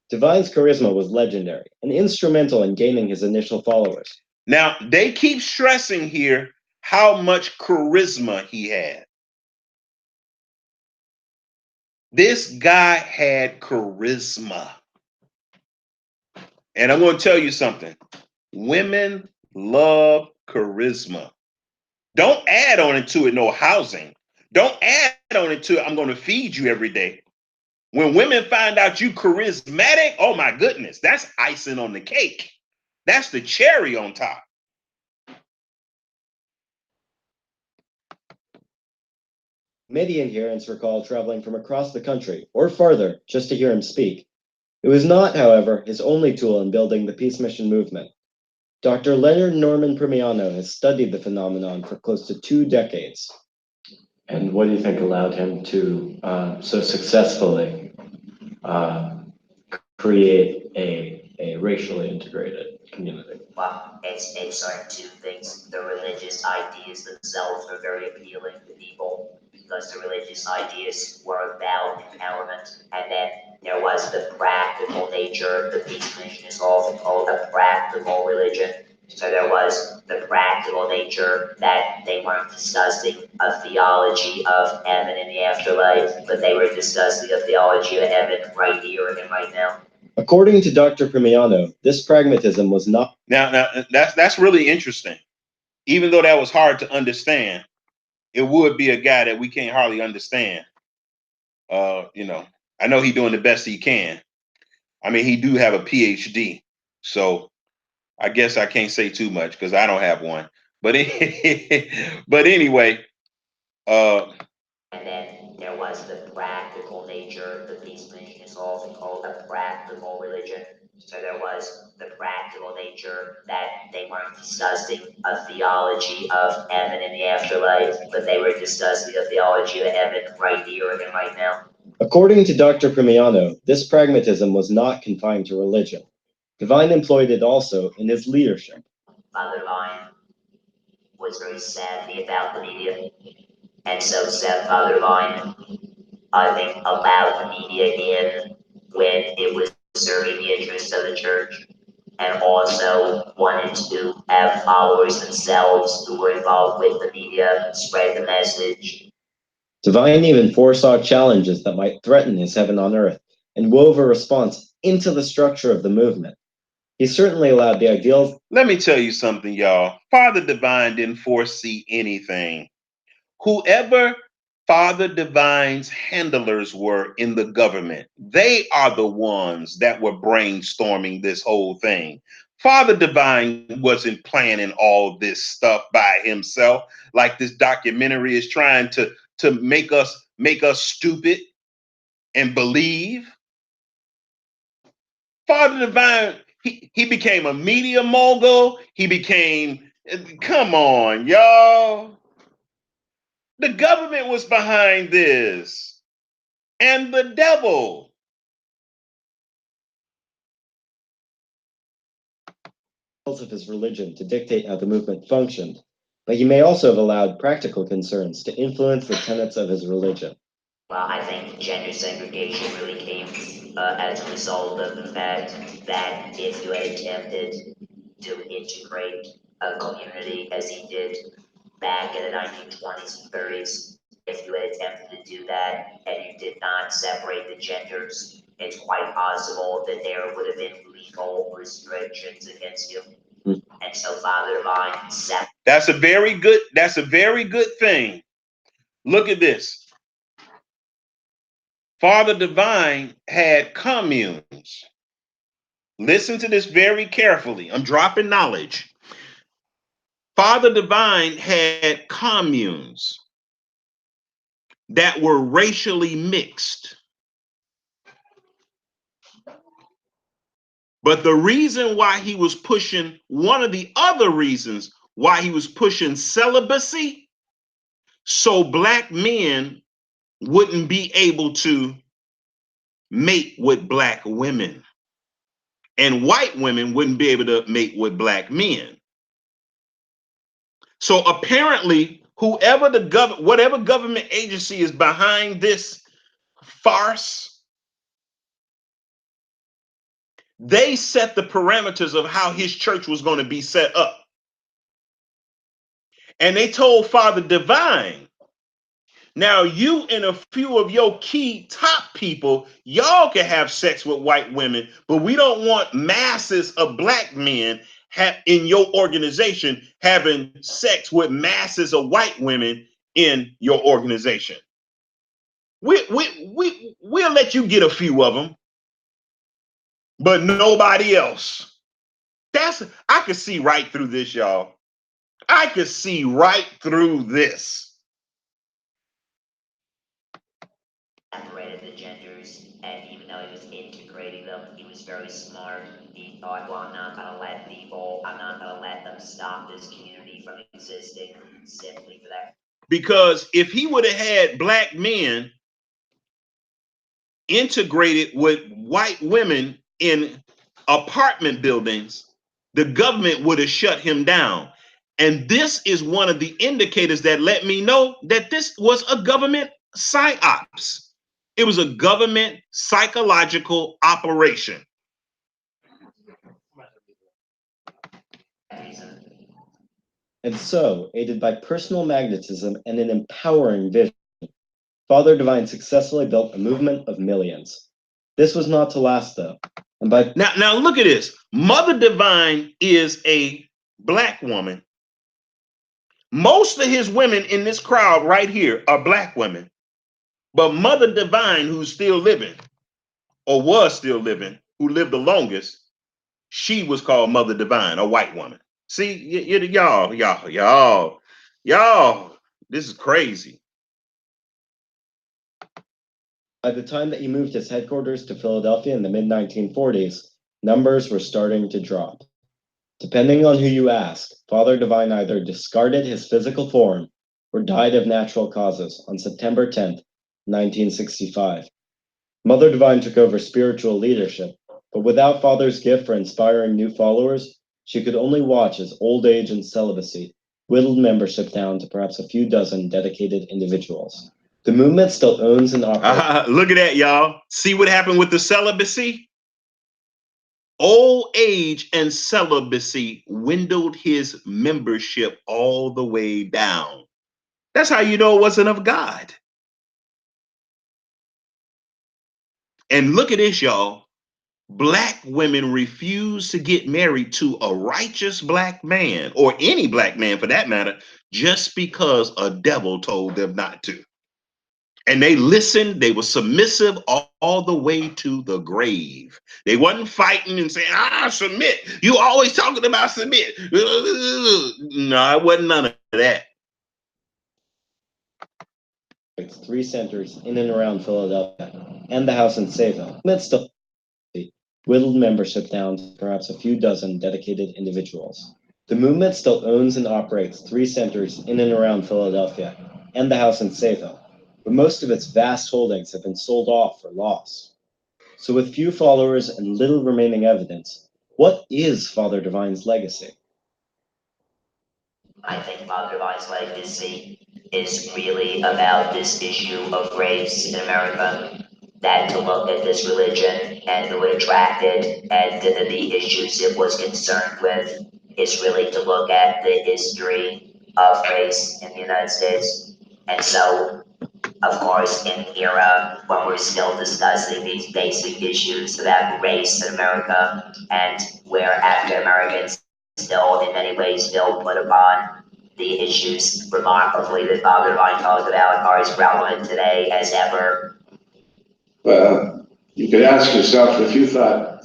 S3: Divine's charisma was legendary and instrumental in gaining his initial followers.
S1: Now, they keep stressing here how much charisma he had. This guy had charisma. And I'm going to tell you something. Women love charisma. Don't add on into it no housing. Don't add on into it, I'm going to feed you every day. When women find out you charismatic, oh my goodness, that's icing on the cake. That's the cherry on top.
S3: Many adherents recall traveling from across the country or farther just to hear him speak. It was not, however, his only tool in building the peace mission movement. Dr. Leonard Norman Primiano has studied the phenomenon for close to 2 decades.
S8: And what do you think allowed him to so successfully create a racially integrated community?
S9: Well, it's sort of two things. The religious ideas themselves were very appealing to people because the religious ideas were about empowerment. And then there was the practical nature. The peace mission is often called a practical religion. So there was the practical nature that they weren't discussing a theology of heaven and the afterlife, but they were discussing a theology of heaven right here and right now.
S3: According to Dr. Primiano, this pragmatism was not.
S1: Now that's really interesting. Even though that was hard to understand, it would be a guy that we can't hardly understand. I know he's doing the best he can. I mean, he do have a PhD, so I guess I can't say too much because I don't have one. But but anyway,
S9: and then there was the practical nature. The peace mission is often called a practical religion. So there was the practical nature that they weren't discussing a theology of heaven and the afterlife, but they were discussing a theology of heaven right here and right now.
S3: According to Dr. Primiano, this pragmatism was not confined to religion. Divine employed it also in his leadership.
S9: Father Divine was very savvy about the media, and so said Father Divine, I think, allowed the media in when it was serving the interests of the church, and also wanted to have followers themselves who were involved with the media, spread the message.
S3: Divine even foresaw challenges that might threaten his heaven on earth and wove a response into the structure of the movement. He certainly allowed the ideals.
S1: Let me tell you something, y'all. Father Divine didn't foresee anything. Whoever Father Divine's handlers were in the government, they are the ones that were brainstorming this whole thing. Father Divine wasn't planning all this stuff by himself, like this documentary is trying to make us stupid and believe. Father Divine, he became a media mogul. He became, come on, y'all. The government was behind this, and the devil.
S3: Of his religion to dictate how the movement functioned, but he may also have allowed practical concerns to influence the tenets of his religion.
S9: Well, I think gender segregation really came as a result of the fact that if you had attempted to integrate a community as he did back in the 1920s and 30s, if you had attempted to do that and you did not separate the genders, it's quite possible that there would have been legal restrictions against you. And so Father Divine
S1: That's a very good thing. Look at this. Father Divine had communes. Listen to this very carefully. I'm dropping knowledge. Father Divine had communes that were racially mixed. But the reason why he was pushing, one of the other reasons why he was pushing celibacy, so black men wouldn't be able to mate with black women, and white women wouldn't be able to mate with black men. So apparently, whatever government agency is behind this farce, they set the parameters of how his church was going to be set up. And they told Father Divine, now you and a few of your key top people, y'all can have sex with white women, but we don't want masses of black men in your organization having sex with masses of white women in your organization. We'll let you get a few of them, but nobody else. I could see right through this, y'all. I could see right through this.
S9: separated the genders, and even though he was integrating them, he was very smart. He thought, well, I'm not gonna let them stop this community from existing simply for that.
S1: Because if he would have had black men integrated with white women in apartment buildings, the government would have shut him down. And this is one of the indicators that let me know that this was a government psyops. It was a government psychological operation.
S3: And so, aided by personal magnetism and an empowering vision, Father Divine successfully built a movement of millions. This was not to last, though. And
S1: now look at this. Mother Divine is a black woman. Most of his women in this crowd right here are black women. But Mother Divine, who's still living, or was still living, who lived the longest, she was called Mother Divine, a white woman. See, y'all, this is crazy.
S3: By the time that he moved his headquarters to Philadelphia in the mid-1940s, numbers were starting to drop. Depending on who you ask, Father Divine either discarded his physical form or died of natural causes on September 10th, 1965. Mother Divine took over spiritual leadership, but without Father's gift for inspiring new followers, she could only watch as old age and celibacy whittled membership down to perhaps a few dozen dedicated individuals. The movement still owns and operates.
S1: Look at that, y'all. See what happened with the celibacy? Old age and celibacy dwindled his membership all the way down. That's how you know it wasn't of God. And look at this, y'all. Black women refuse to get married to a righteous black man, or any black man for that matter, just because a devil told them not to. And they listened, they were submissive all the way to the grave. They wasn't fighting and saying, submit. You always talking about submit. No, it wasn't none of that.
S3: It's 3 centers in and around Philadelphia and the house in Sayville. Amidst the whittled membership down to perhaps a few dozen dedicated individuals. The movement still owns and operates 3 centers in and around Philadelphia and the house in Sayville, but most of its vast holdings have been sold off or lost. So with few followers and little remaining evidence, what is Father Divine's legacy?
S9: I think Father Divine's legacy is really about this issue of race in America. That to look at this religion and who it attracted and the issues it was concerned with is really to look at the history of race in the United States. And so, of course, in an era when we're still discussing these basic issues about race in America and where African Americans still, in many ways, still put upon the issues remarkably that Father Divine talked about are as relevant today as ever.
S7: Well, you could ask yourself if you thought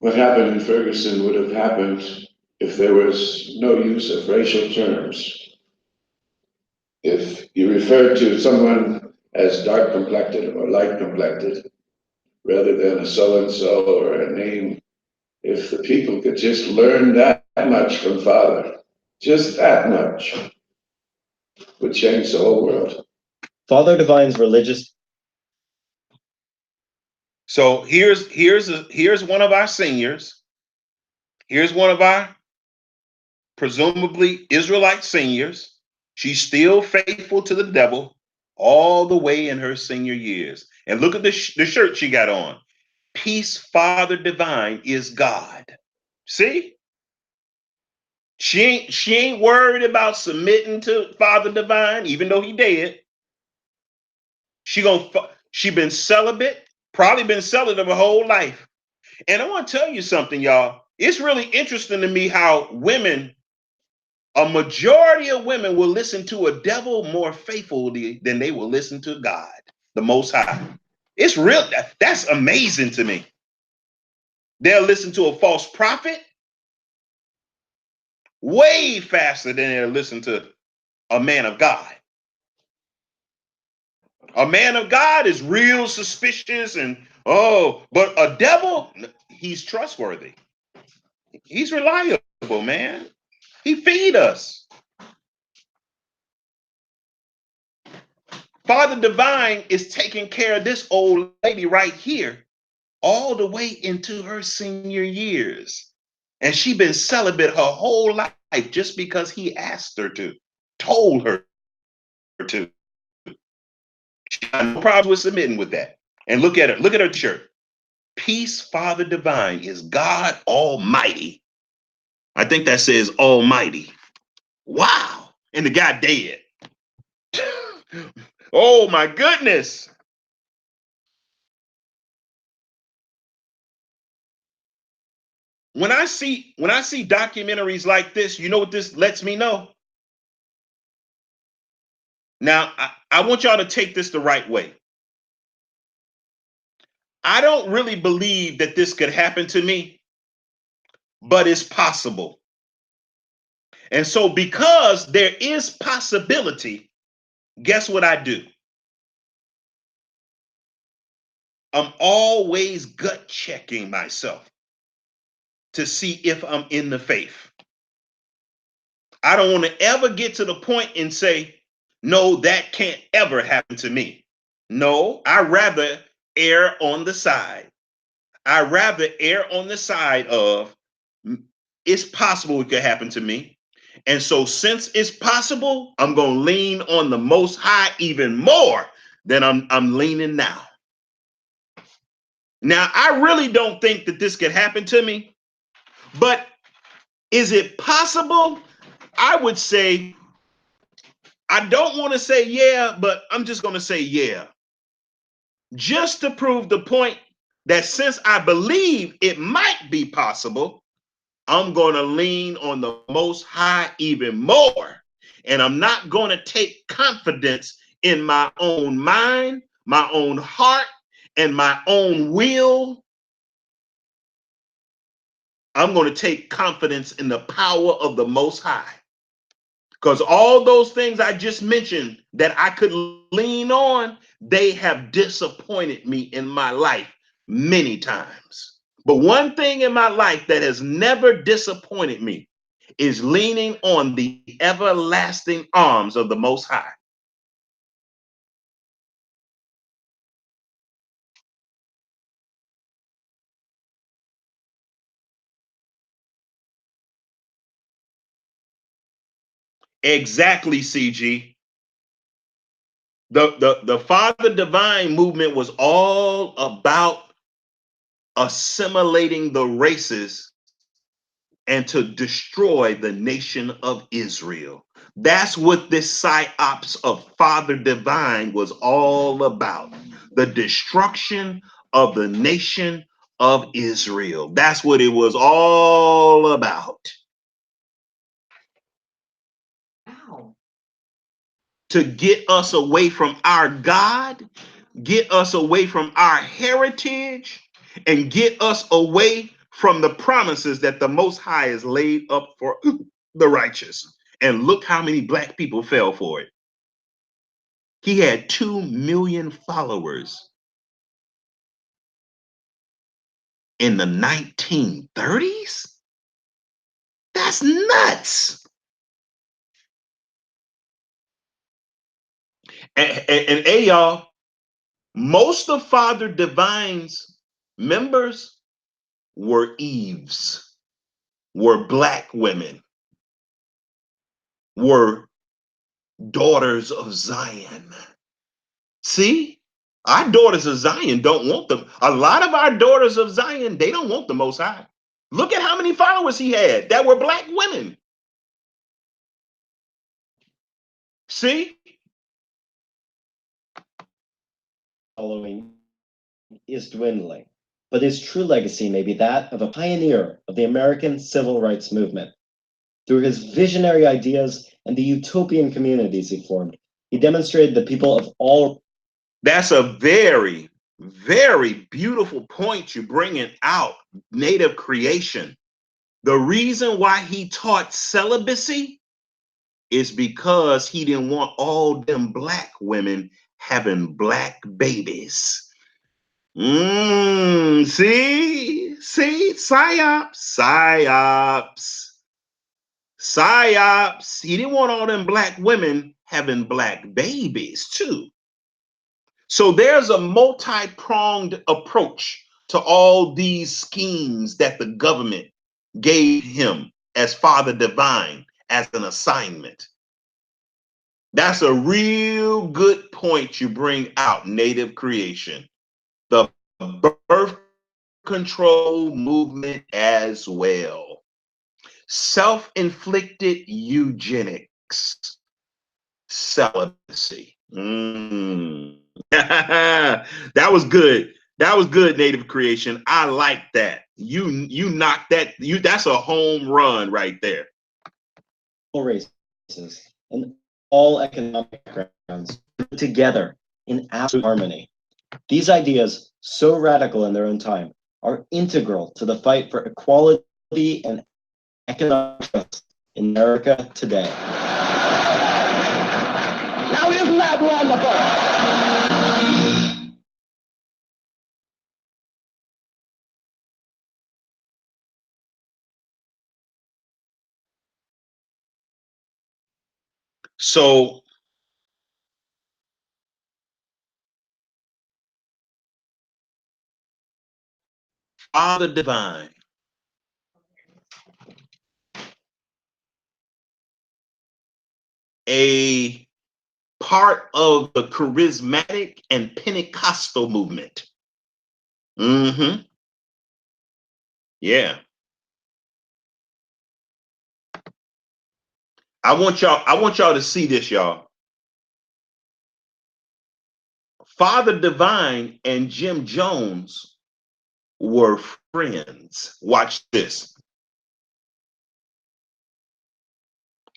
S7: what happened in Ferguson would have happened if there was no use of racial terms. If you referred to someone as dark complected or light complected rather than a so and so or a name, if the people could just learn that much from Father, just that much, would change the whole world.
S3: Father Divine's religious.
S1: So here's one of our seniors. Here's one of our presumably Israelite seniors. She's still faithful to the devil all the way in her senior years. And look at the shirt she got on. Peace, Father Divine is God. See? She ain't worried about submitting to Father Divine, even though he dead. She been celibate, probably been celibate her whole life. And I want to tell you something, y'all. It's really interesting to me how a majority of women will listen to a devil more faithfully than they will listen to God, the Most High. It's real. That's amazing to me. They'll listen to a false prophet way faster than they'll listen to a man of God. A man of God is real suspicious but a devil, he's trustworthy. He's reliable, man. He feed us. Father Divine is taking care of this old lady right here all the way into her senior years. And she been celibate her whole life just because he asked her to, told her to. She got no problems with submitting with that. And look at her shirt. Peace, Father Divine is God Almighty. I think that says Almighty. Wow. And the guy dead. Oh my goodness. When I see documentaries like this, you know what this lets me know? Now, I want y'all to take this the right way. I don't really believe that this could happen to me, but it's possible. And so because there is possibility, guess what I do? I'm always gut checking myself to see if I'm in the faith. I don't want to ever get to the point and say, no, that can't ever happen to me. No, I rather err on the side. I rather err on the side of it's possible it could happen to me. And so since it's possible, I'm going to lean on the Most High even more than I'm leaning now. Now, I really don't think that this could happen to me, but is it possible? I would say, I don't want to say yeah, but I'm just going to say yeah. Just to prove the point that since I believe it might be possible, I'm going to lean on the Most High even more. And I'm not going to take confidence in my own mind, my own heart, and my own will. I'm going to take confidence in the power of the Most High. Because all those things I just mentioned that I could lean on, they have disappointed me in my life many times. But one thing in my life that has never disappointed me is leaning on the everlasting arms of the Most High. Exactly, CG. The Father Divine movement was all about assimilating the races and to destroy the nation of Israel. That's what this psyops of Father Divine was all about. The destruction of the nation of Israel. That's what it was all about.
S6: Wow.
S1: To get us away from our God, get us away from our heritage, and get us away from the promises that the Most High has laid up for the righteous. And look how many black people fell for it. He had 2 million followers in the 1930s. That's nuts. And hey, y'all, most of Father Divine's members were Eves, were black women, were daughters of Zion. See, our daughters of Zion don't want them. A lot of our daughters of Zion, they don't want the Most High. Look at how many followers he had that were black women. See?
S3: Following is dwindling, but his true legacy may be that of a pioneer of the American civil rights movement. Through his visionary ideas and the utopian communities he formed, he demonstrated the people of all.
S1: That's a very, very beautiful point you're bringing out, native creation. The reason why he taught celibacy is because he didn't want all them black women having black babies. See, psyops. He didn't want all them black women having black babies too. So there's a multi-pronged approach to all these schemes that the government gave him as Father Divine as an assignment. That's a real good point you bring out, native creation. The birth control movement as well. Self-inflicted eugenics. Celibacy. That was good. That was good, native creation. I like that. You knocked that. That's a home run right there.
S3: Races and all economic backgrounds together in absolute harmony. These ideas, so radical in their own time, are integral to the fight for equality and economic justice in America today.
S4: Now isn't that wonderful?
S1: So Father Divine, a part of the charismatic and Pentecostal movement. Mm-hmm. Yeah. I want y'all to see this, y'all. Father Divine and Jim Jones were friends. Watch this.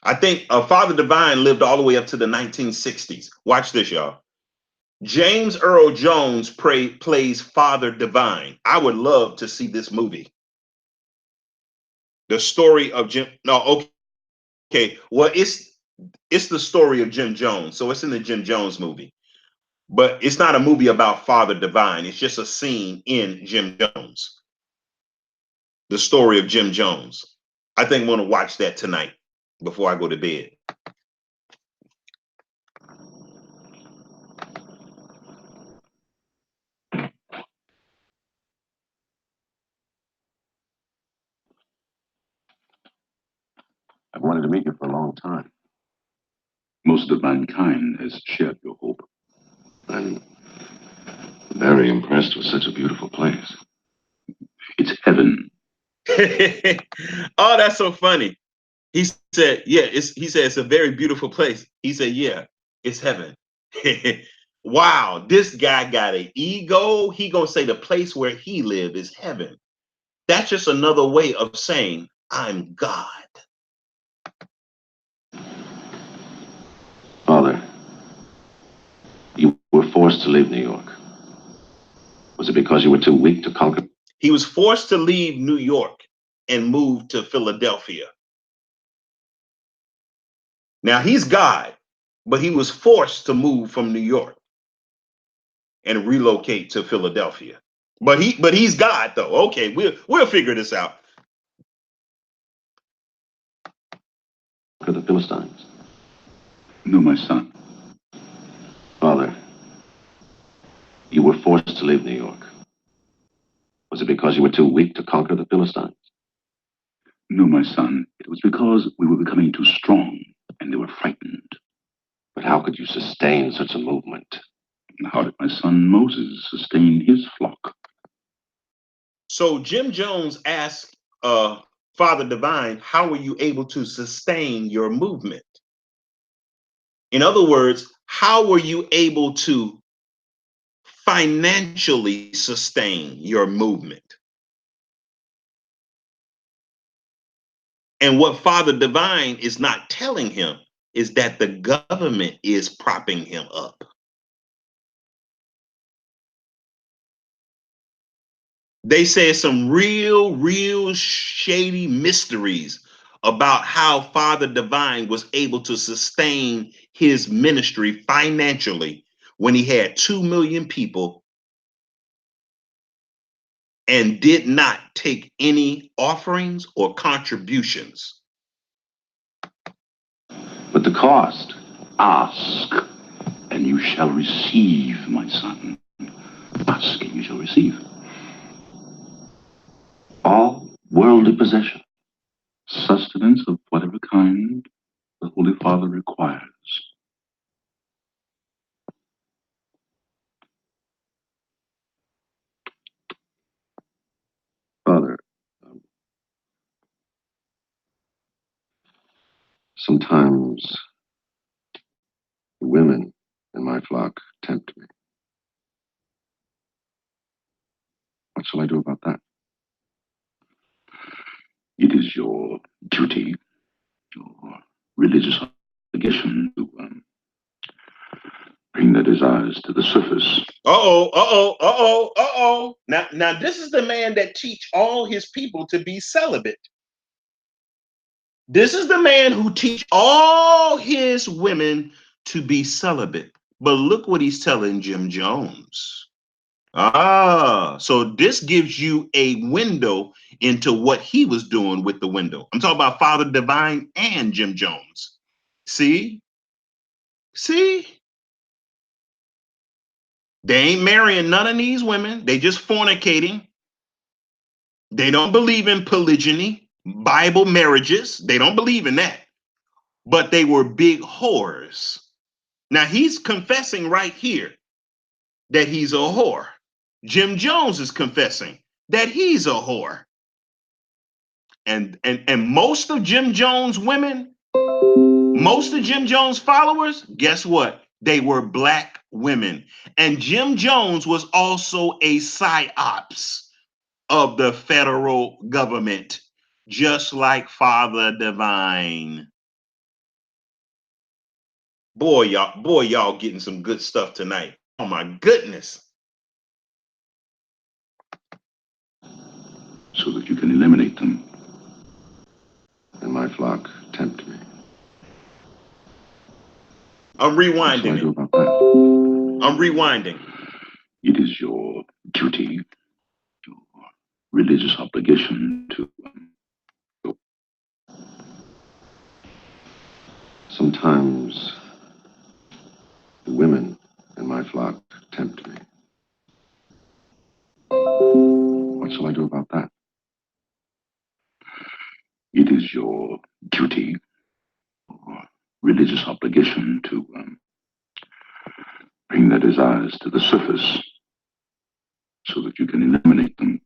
S1: I think Father Divine lived all the way up to the 1960s. Watch this, y'all. James Earl Jones plays Father Divine. I would love to see this movie. The story of Jim. No, okay. Well, it's the story of Jim Jones, so it's in the Jim Jones movie. But it's not a movie about Father Divine. It's just a scene in Jim Jones. The story of Jim Jones. I think I want to watch that tonight before I go to bed.
S10: I've wanted to meet you for a long time. Most of mankind has shared your hope. I'm very impressed with such a beautiful place. It's heaven.
S1: Oh, that's so funny. He said, yeah, he said it's a very beautiful place. He said, yeah, it's heaven. Wow, this guy got an ego. He gonna say the place where he live is heaven. That's just another way of saying I'm God.
S10: Father, you were forced to leave New York. Was it because you were too weak to conquer?
S1: He was forced to leave New York and move to Philadelphia. Now he's God, but he was forced to move from New York and relocate to Philadelphia. But he's God though. Okay, we'll figure this out.
S10: For the Philistines? No, my son. Father, you were forced to leave New York. Was it because you were too weak to conquer the Philistines? No, my son. It was because we were becoming too strong and they were frightened. But how could you sustain such a movement? How did my son Moses sustain his flock?
S1: So Jim Jones asked Father Divine, how were you able to sustain your movement? In other words, how were you able to financially sustain your movement? And what Father Divine is not telling him is that the government is propping him up. They said some real shady mysteries about how Father Divine was able to sustain his ministry financially when he had 2 million people and did not take any offerings or contributions.
S10: But the cost, ask, and you shall receive, my son. Ask, and you shall receive. All worldly possession, sustenance of whatever kind the Holy Father requires. Father, sometimes the women in my flock tempt me. What shall I do about that? It is your duty, your religious obligation to bring their desires to the surface.
S1: Now this is the man that teach all his people to be celibate. This is the man who teach all his women to be celibate. But look what he's telling Jim Jones. So this gives you a window into what he was doing with the window. I'm talking about Father Divine and Jim Jones. See? They ain't marrying none of these women. They just fornicating. They don't believe in polygyny, Bible marriages. They don't believe in that. But they were big whores. Now he's confessing right here that he's a whore. Jim Jones is confessing that he's a whore. And most of Jim Jones women, most of Jim Jones followers, guess what? They were black women. And Jim Jones was also a psyops of the federal government, just like Father Divine. Boy, y'all getting some good stuff tonight. Oh my goodness.
S10: So that you can eliminate them. And my flock tempt me.
S1: I'm rewinding it.
S10: About that?
S1: I'm rewinding.
S10: It is your duty, your religious obligation to sometimes the women in my flock tempt me. What shall I do about that? It is your duty or religious obligation to bring their desires to the surface so that you can eliminate them.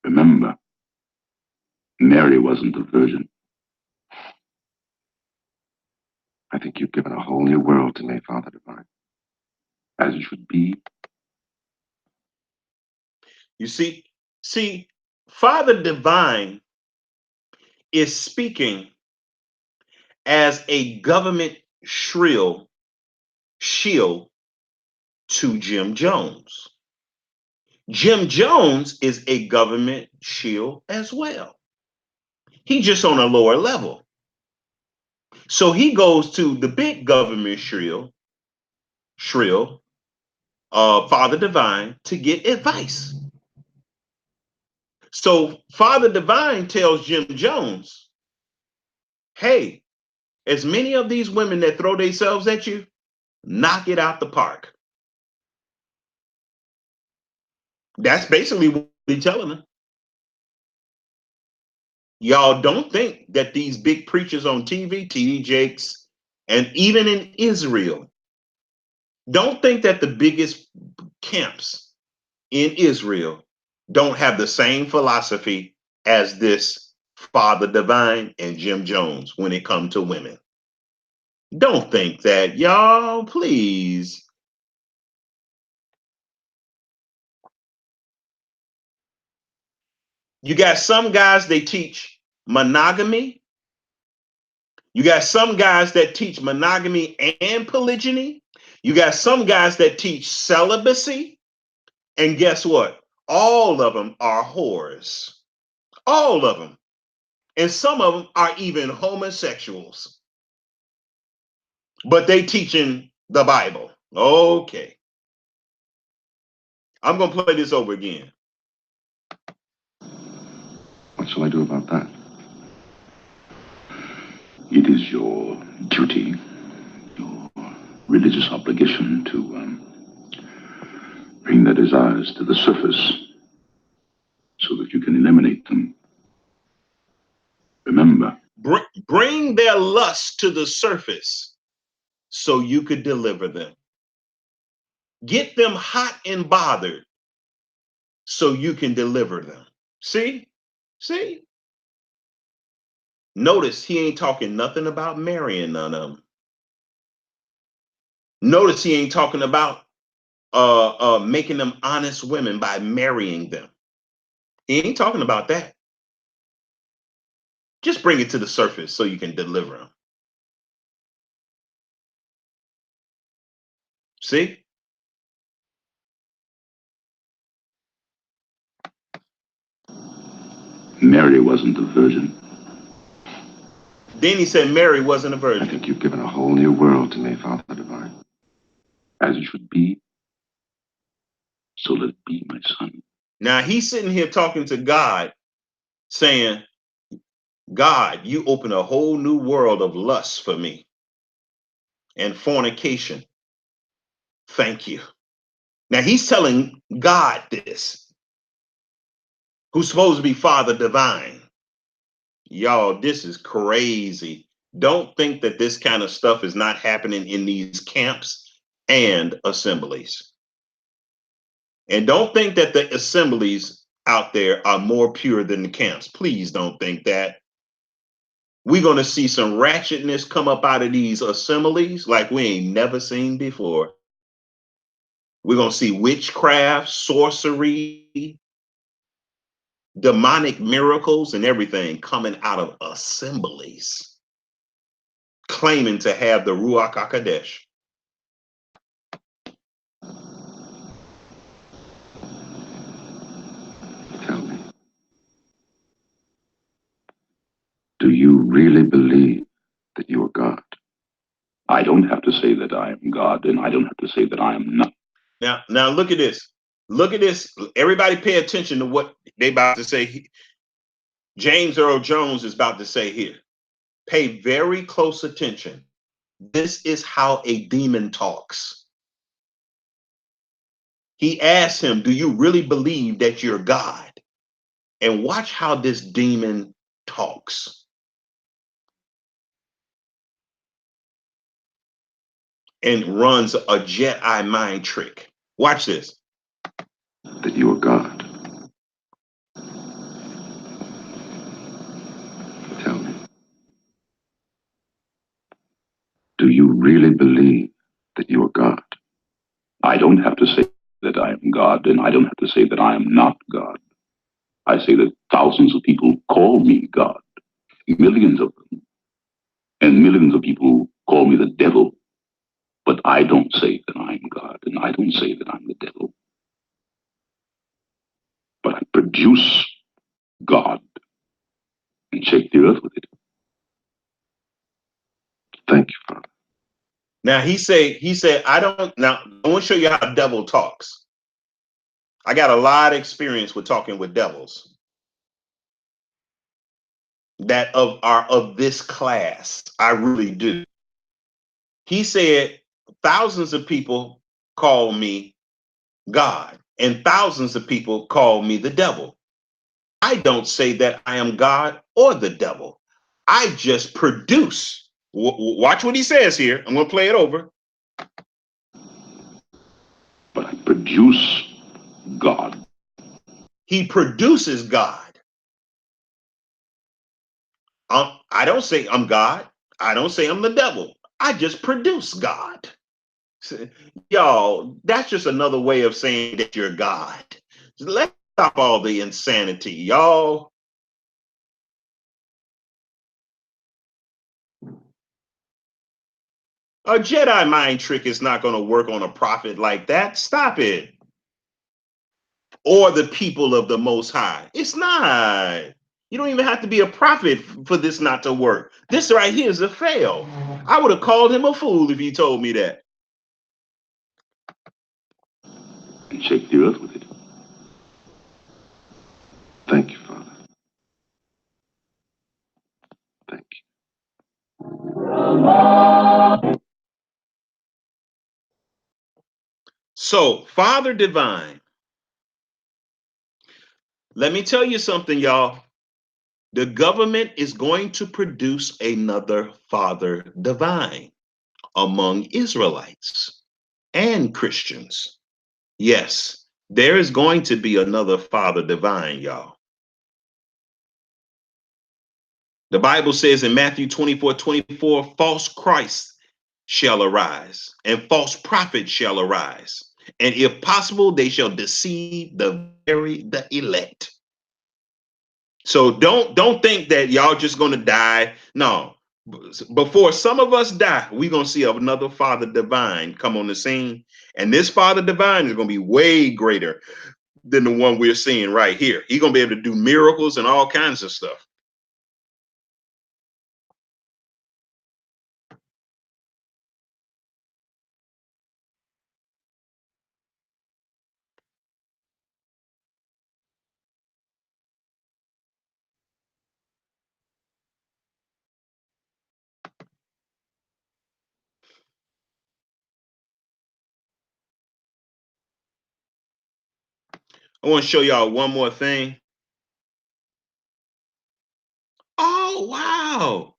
S10: Remember, Mary wasn't a virgin. I think you've given a whole new world to me, Father Divine, as it should be.
S1: You see, Father Divine is speaking as a government shield to Jim Jones. Jim Jones is a government shield as well. He's just on a lower level. So he goes to the big government shrill, Father Divine, to get advice. So Father Divine tells Jim Jones, hey, as many of these women that throw themselves at you, knock it out the park. That's basically what he's telling them. Y'all don't think that these big preachers on TV, TD Jakes, and even in Israel, don't think that the biggest camps in Israel don't have the same philosophy as this Father Divine and Jim Jones when it comes to women. Don't think that, y'all, please. You got some guys, they teach monogamy. You got some guys that teach monogamy and polygyny. You got some guys that teach celibacy. And guess what? All of them are whores. All of them. And some of them are even homosexuals. But they teaching the Bible. Okay. I'm going to play this over again.
S10: What shall I do about that? It is your duty, your religious obligation to bring their desires to the surface so that you can eliminate them. Remember,
S1: bring their lust to the surface so you could deliver them. Get them hot and bothered so you can deliver them. See? Notice he ain't talking nothing about marrying none of them. Notice he ain't talking about making them honest women by marrying them. He ain't talking about that. Just bring it to the surface so you can deliver them. See?
S10: Mary wasn't a virgin.
S1: Then he said Mary wasn't a virgin.
S10: I think you've given a whole new world to me, Father Divine. As it should be, so let it be, my son.
S1: Now he's sitting here talking to God, saying, God, you open a whole new world of lust for me and fornication. Thank you. Now he's telling God this, who's supposed to be Father Divine. Y'all, this is crazy. Don't think that this kind of stuff is not happening in these camps and assemblies. And don't think that the assemblies out there are more pure than the camps. Please don't think that. We're going to see some ratchetness come up out of these assemblies like we ain't never seen before. We're going to see witchcraft, sorcery, demonic miracles, and everything coming out of assemblies, claiming to have the Ruach HaKodesh.
S10: Tell me, do you really believe that you are God? I don't have to say that I am God, and I don't have to say that I am not.
S1: Now look at this. Look at this. Everybody pay attention to what they about to say. James Earl Jones is about to say here. Pay very close attention. This is how a demon talks. He asked him, do you really believe that you're God? And watch how this demon talks. And runs a Jedi mind trick. Watch this.
S10: That you are God. Tell me, do you really believe that you are God? I don't have to say that I am God, and I don't have to say that I am not God. I say that thousands of people call me God, millions of them, and millions of people call me the devil, but I don't say that I'm God, and I don't say that I'm the devil. But I produce God and shake the earth with it. Thank you, Father.
S1: Now he said, I want to show you how the devil talks. I got a lot of experience with talking with devils that are of this class. I really do. He said, thousands of people call me God, and thousands of people call me the devil. I don't say that I am God or the devil. I just produce. Watch what he says here. I'm going to play it over.
S10: But I produce God.
S1: He produces God. I don't say I'm God. I don't say I'm the devil. I just produce God. Y'all, that's just another way of saying that you're God. Let's stop all the insanity, y'all. A Jedi mind trick is not going to work on a prophet like that. Stop it. Or the people of the Most High. It's not. You don't even have to be a prophet for this not to work. This right here is a fail. I would have called him a fool if he told me that.
S10: And shake the earth with it. Thank you, Father. Thank you.
S1: So, Father Divine, let me tell you something, y'all. The government is going to produce another Father Divine among Israelites and Christians. Yes, there is going to be another Father Divine, y'all. The Bible says in Matthew 24:24, false Christ shall arise and false prophets shall arise. And if possible, they shall deceive the elect. So don't think that y'all just gonna die. No, before some of us die, we're gonna see another Father Divine come on the scene. And this Father Divine is gonna be way greater than the one we're seeing right here. He's gonna be able to do miracles and all kinds of stuff. I want to show y'all one more thing. Oh, wow.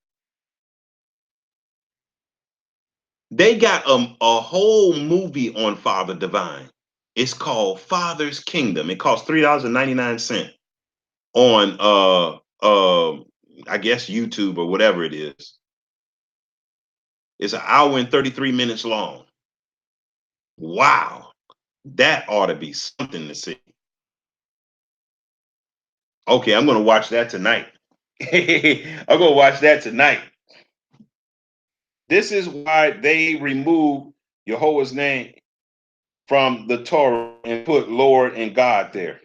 S1: They got a whole movie on Father Divine. It's called Father's Kingdom. It costs $3.99 on I guess YouTube or whatever it is. It's an hour and 33 minutes long. Wow. That ought to be something to see. Okay, I'm gonna watch that tonight. I'm gonna watch that tonight. This is why they removed Jehovah's name from the Torah and put Lord and God there.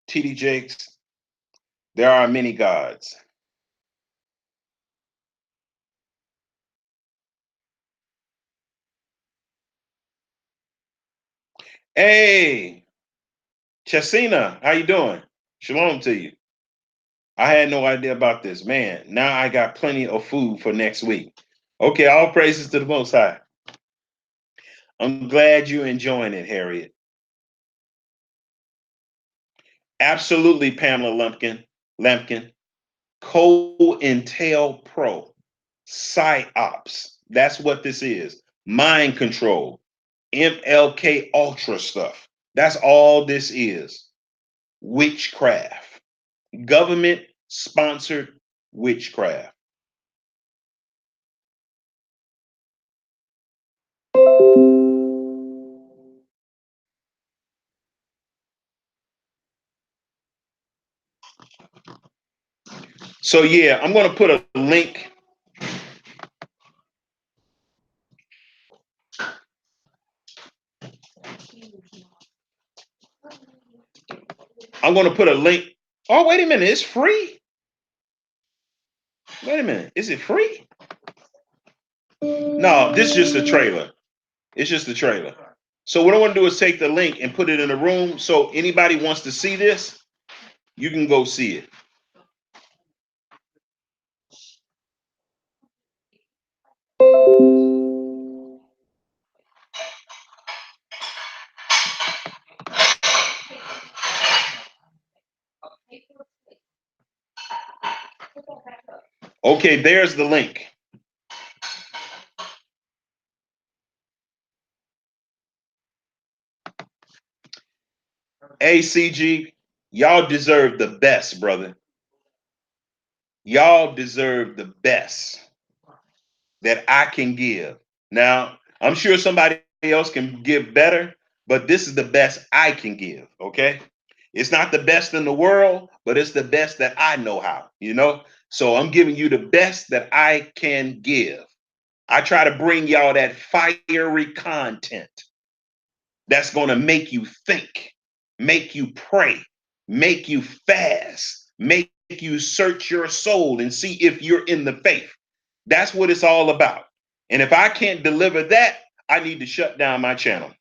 S1: TD Jakes, there are many gods. Hey, Chesina, how you doing? Shalom to you. I had no idea about this. Man, now I got plenty of food for next week. Okay, all praises to the Most High. I'm glad you're enjoying it, Harriet. Absolutely, Pamela Lumpkin. COINTEL Pro. PsyOps. That's what this is. Mind control. MLK Ultra stuff. That's all this is. Witchcraft. Government sponsored witchcraft. So yeah, I'm going to put a link. I'm going to put a link. Oh, wait a minute. It's free. Wait a minute. Is it free? No, this is just a trailer. It's just a trailer. So what I want to do is take the link and put it in the room. So anybody wants to see this, you can go see it. Okay, there's the link. ACG, y'all deserve the best, brother. Y'all deserve the best that I can give. Now, I'm sure somebody else can give better, but this is the best I can give, okay? It's not the best in the world, but it's the best that I know how, you know? So I'm giving you the best that I can give. I try to bring y'all that fiery content that's going to make you think, make you pray, make you fast, make you search your soul and see if you're in the faith. That's what it's all about. And if I can't deliver that, I need to shut down my channel.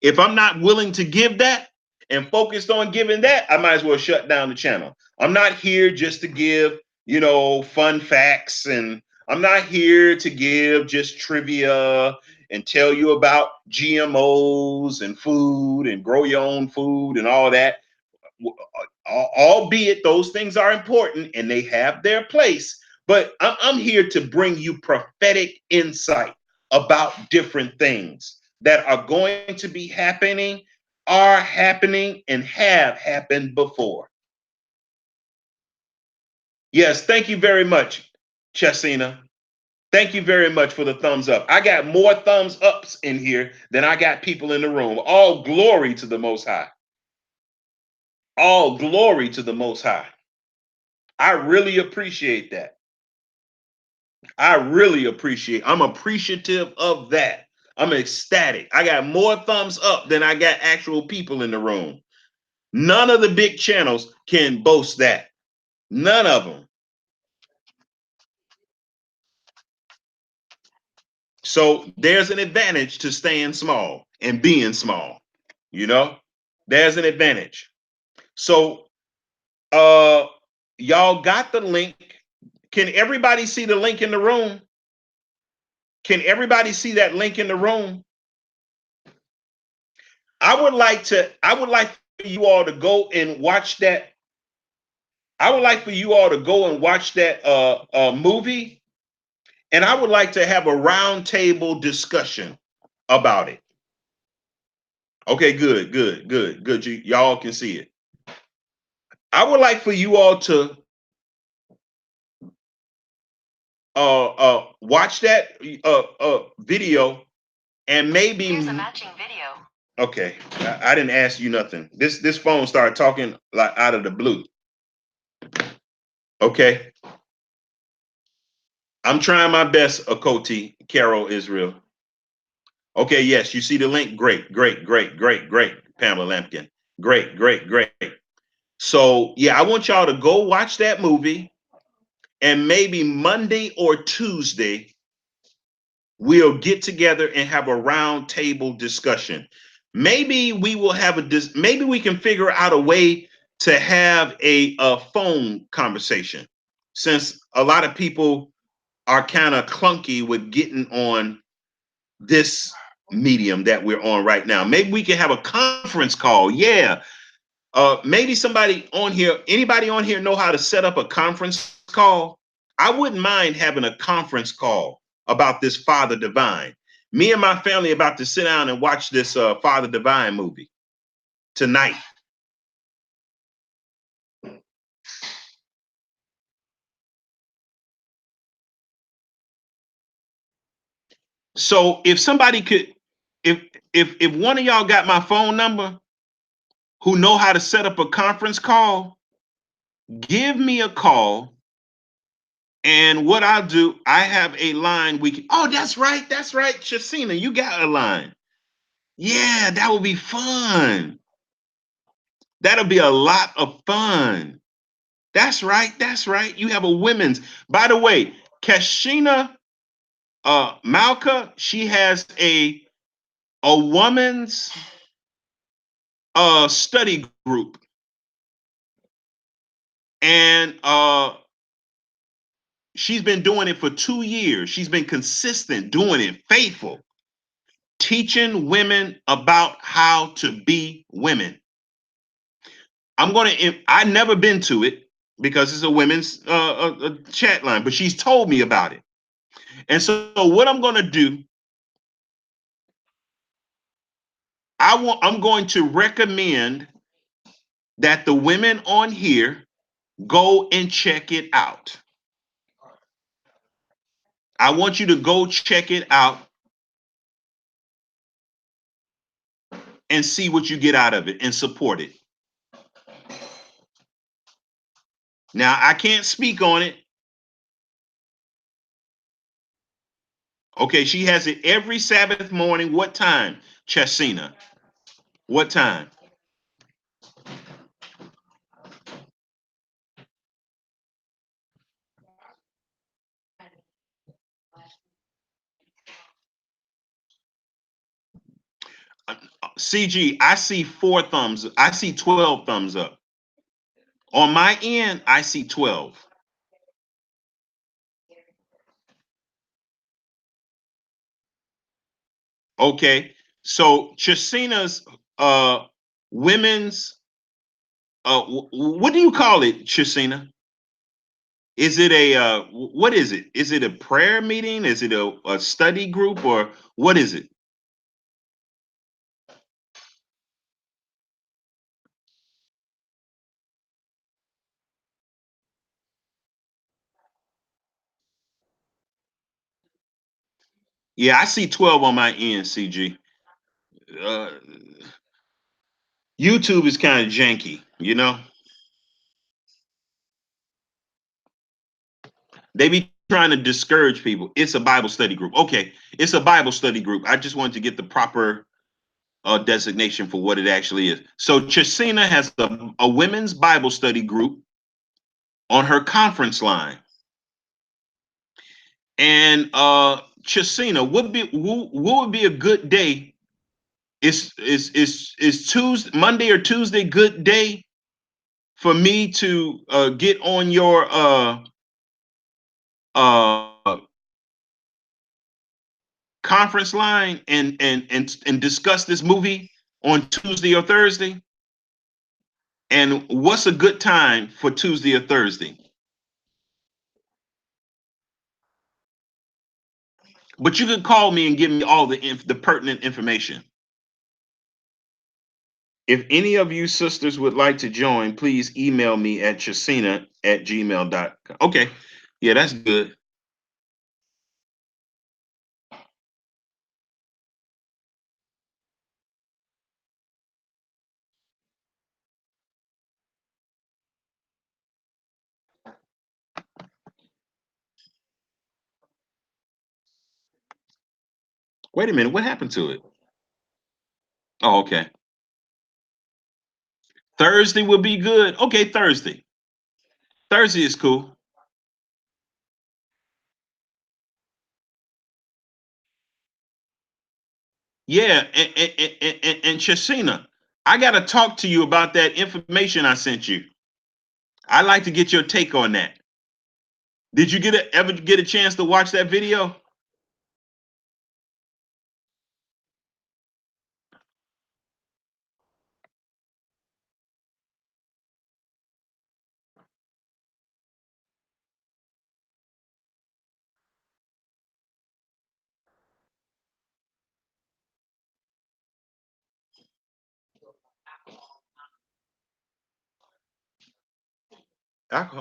S1: If I'm not willing to give that and focused on giving that, I might as well shut down the channel. I'm not here just to give, you know, fun facts, and I'm not here to give just trivia and tell you about GMOs and food and grow your own food and all that. Albeit those things are important and they have their place, but I'm here to bring you prophetic insight about different things that are going to be happening, are happening, and have happened before. Yes, thank you very much, Chesina. Thank you very much for the thumbs up. I got more thumbs ups in here than I got people in the room. All glory to the Most High. All glory to the Most High. I really appreciate that. I'm appreciative of that. I'm ecstatic. I got more thumbs up than I got actual people in the room. None of the big channels can boast that. None of them. So there's an advantage to staying small and being small. You know, there's an advantage. So y'all got the link. Can everybody see the link in the room? Can everybody see that link in the room? I would like for you all to go and watch that. I would like for you all to go and watch that movie, and I would like to have a roundtable discussion about it. Okay, good, good, good, good. Y'all can see it. I would like for you all to watch that video, and maybe here's a matching video. Okay, I didn't ask you nothing. This phone started talking like out of the blue. Okay, I'm trying my best, Akoti, Carol, Israel. Okay, yes, you see the link. Great, great, great, great, great, Pamela Lampkin. Great, great, great. So yeah, I want y'all to go watch that movie, and maybe Monday or Tuesday we'll get together and have a round table discussion. Maybe we will have maybe we can figure out a way to have a phone conversation, since a lot of people are kind of clunky with getting on this medium that we're on right now. Maybe we can have a conference call. Yeah. Maybe somebody on here, anybody on here know how to set up a conference call? I wouldn't mind having a conference call about this Father Divine. Me and my family about to sit down and watch this Father Divine movie tonight. So if somebody could, if one of y'all got my phone number, who know how to set up a conference call, give me a call. And what I'll do, I have a line we can, oh, that's right, Shasina, you got a line. Yeah, that would be fun. That'll be a lot of fun. That's right, that's right. You have a women's. By the way, Kashina Malka, she has a woman's study group. And she's been doing it for 2 years. She's been consistent, doing it, faithful, teaching women about how to be women. I never been to it because it's a women's a chat line, but she's told me about it. And so what I'm going to do, I'm going to recommend that the women on here go and check it out. I want you to go check it out and see what you get out of it and support it. Now, I can't speak on it. Okay, she has it every Sabbath morning. What time, Chesina? What time? CG, I see 4 thumbs. I see 12 thumbs up. On my end, I see 12. Okay, so Chasina's women's what do you call it, Chasina? Is it a what is it? Is it a prayer meeting? Is it a study group, or what is it? Yeah, I see 12 on my end, CG. YouTube is kind of janky, you know? They be trying to discourage people. It's a Bible study group. Okay, it's a Bible study group. I just wanted to get the proper designation for what it actually is. So Chasina has a women's Bible study group on her conference line. And Chasina, what would be a good day? Is Tuesday, Monday or Tuesday good day for me to get on your conference line and discuss this movie on Tuesday or Thursday? And what's a good time for Tuesday or Thursday? But you can call me and give me all the pertinent information. If any of you sisters would like to join, please email me at chasina@gmail.com. Okay. Yeah, that's good. Wait a minute. What happened to it? Oh, okay. Thursday will be good. Okay, Thursday. Thursday is cool. Yeah, and Chasina, I got to talk to you about that information I sent you. I'd like to get your take on that. Did you ever get a chance to watch that video?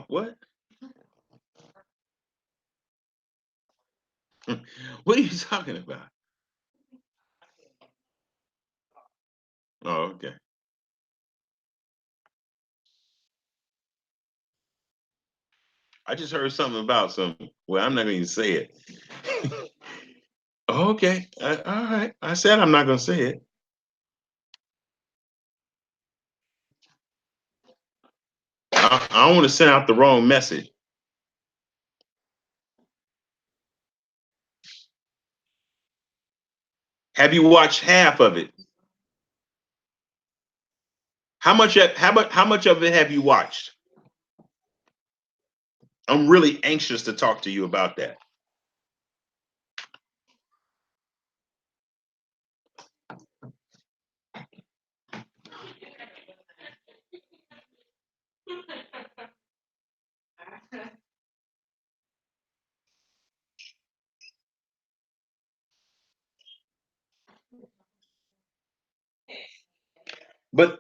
S1: What? What are you talking about? Oh, okay. I just heard something about something. Well, I'm not going to say it. Okay. All right. I said I'm not going to say it. I don't want to send out the wrong message. Have you watched half of it? How much of it have you watched? I'm really anxious to talk to you about that. But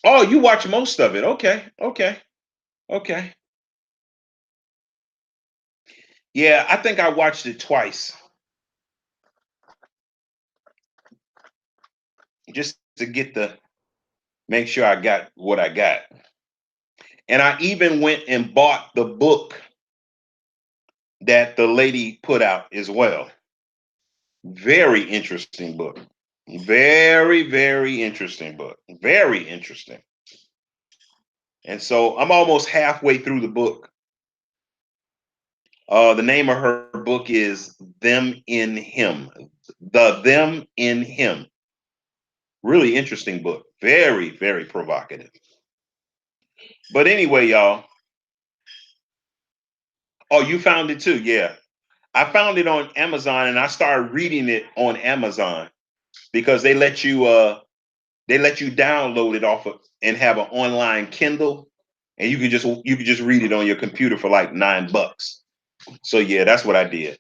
S1: oh, you watch most of it. Okay. Okay. Okay. Yeah, I think I watched it twice just to make sure I got what I got. And I even went and bought the book that the lady put out as well. Very interesting book. Very, very interesting book. Very interesting. And so I'm almost halfway through the book. The name of her book is Them in Him. Them in Him. Really interesting book. Very, very provocative. But anyway, y'all. Oh, you found it too. Yeah. I found it on Amazon and I started reading it on Amazon because they let you download it off of and have an online Kindle and you can just read it on your computer for like $9. So yeah, that's what I did.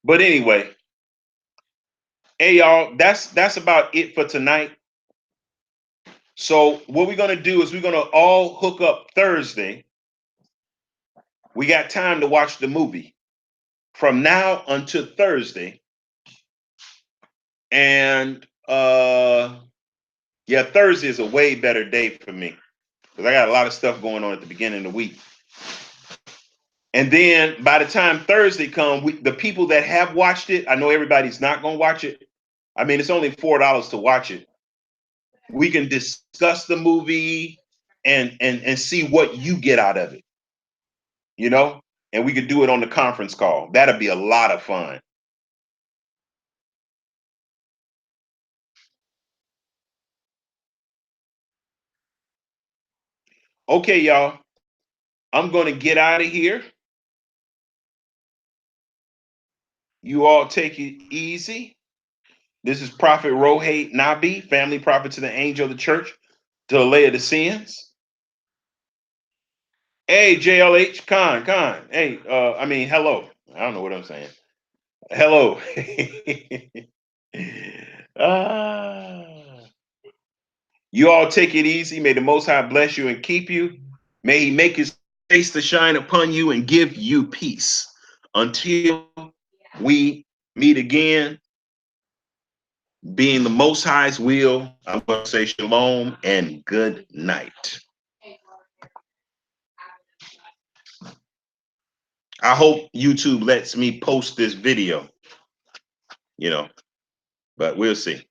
S1: But anyway, hey y'all, that's about it for tonight. So what we're gonna do is we're gonna all hook up Thursday. We got time to watch the movie from now until Thursday. And yeah, Thursday is a way better day for me because I got a lot of stuff going on at the beginning of the week. And then by the time Thursday comes, the people that have watched it, I know everybody's not going to watch it. I mean, it's only $4 to watch it. We can discuss the movie and see what you get out of it, you know? And we could do it on the conference call. That'd be a lot of fun. Okay, y'all. I'm going to get out of here. You all take it easy. This is Prophet Rohei Nabi, family prophet to the angel of the church, to the Laodiceans. Hey, JLH, Con. Hey, I mean, hello. I don't know what I'm saying. Hello. Ah. You all take it easy. May the Most High bless you and keep you. May He make His face to shine upon you and give you peace. Until we meet again, being the Most High's will, I want to say shalom and good night. I hope YouTube lets me post this video, but we'll see.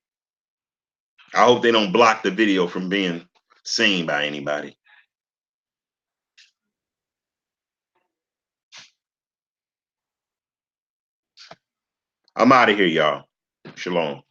S1: I hope they don't block the video from being seen by anybody. I'm out of here, y'all. Shalom.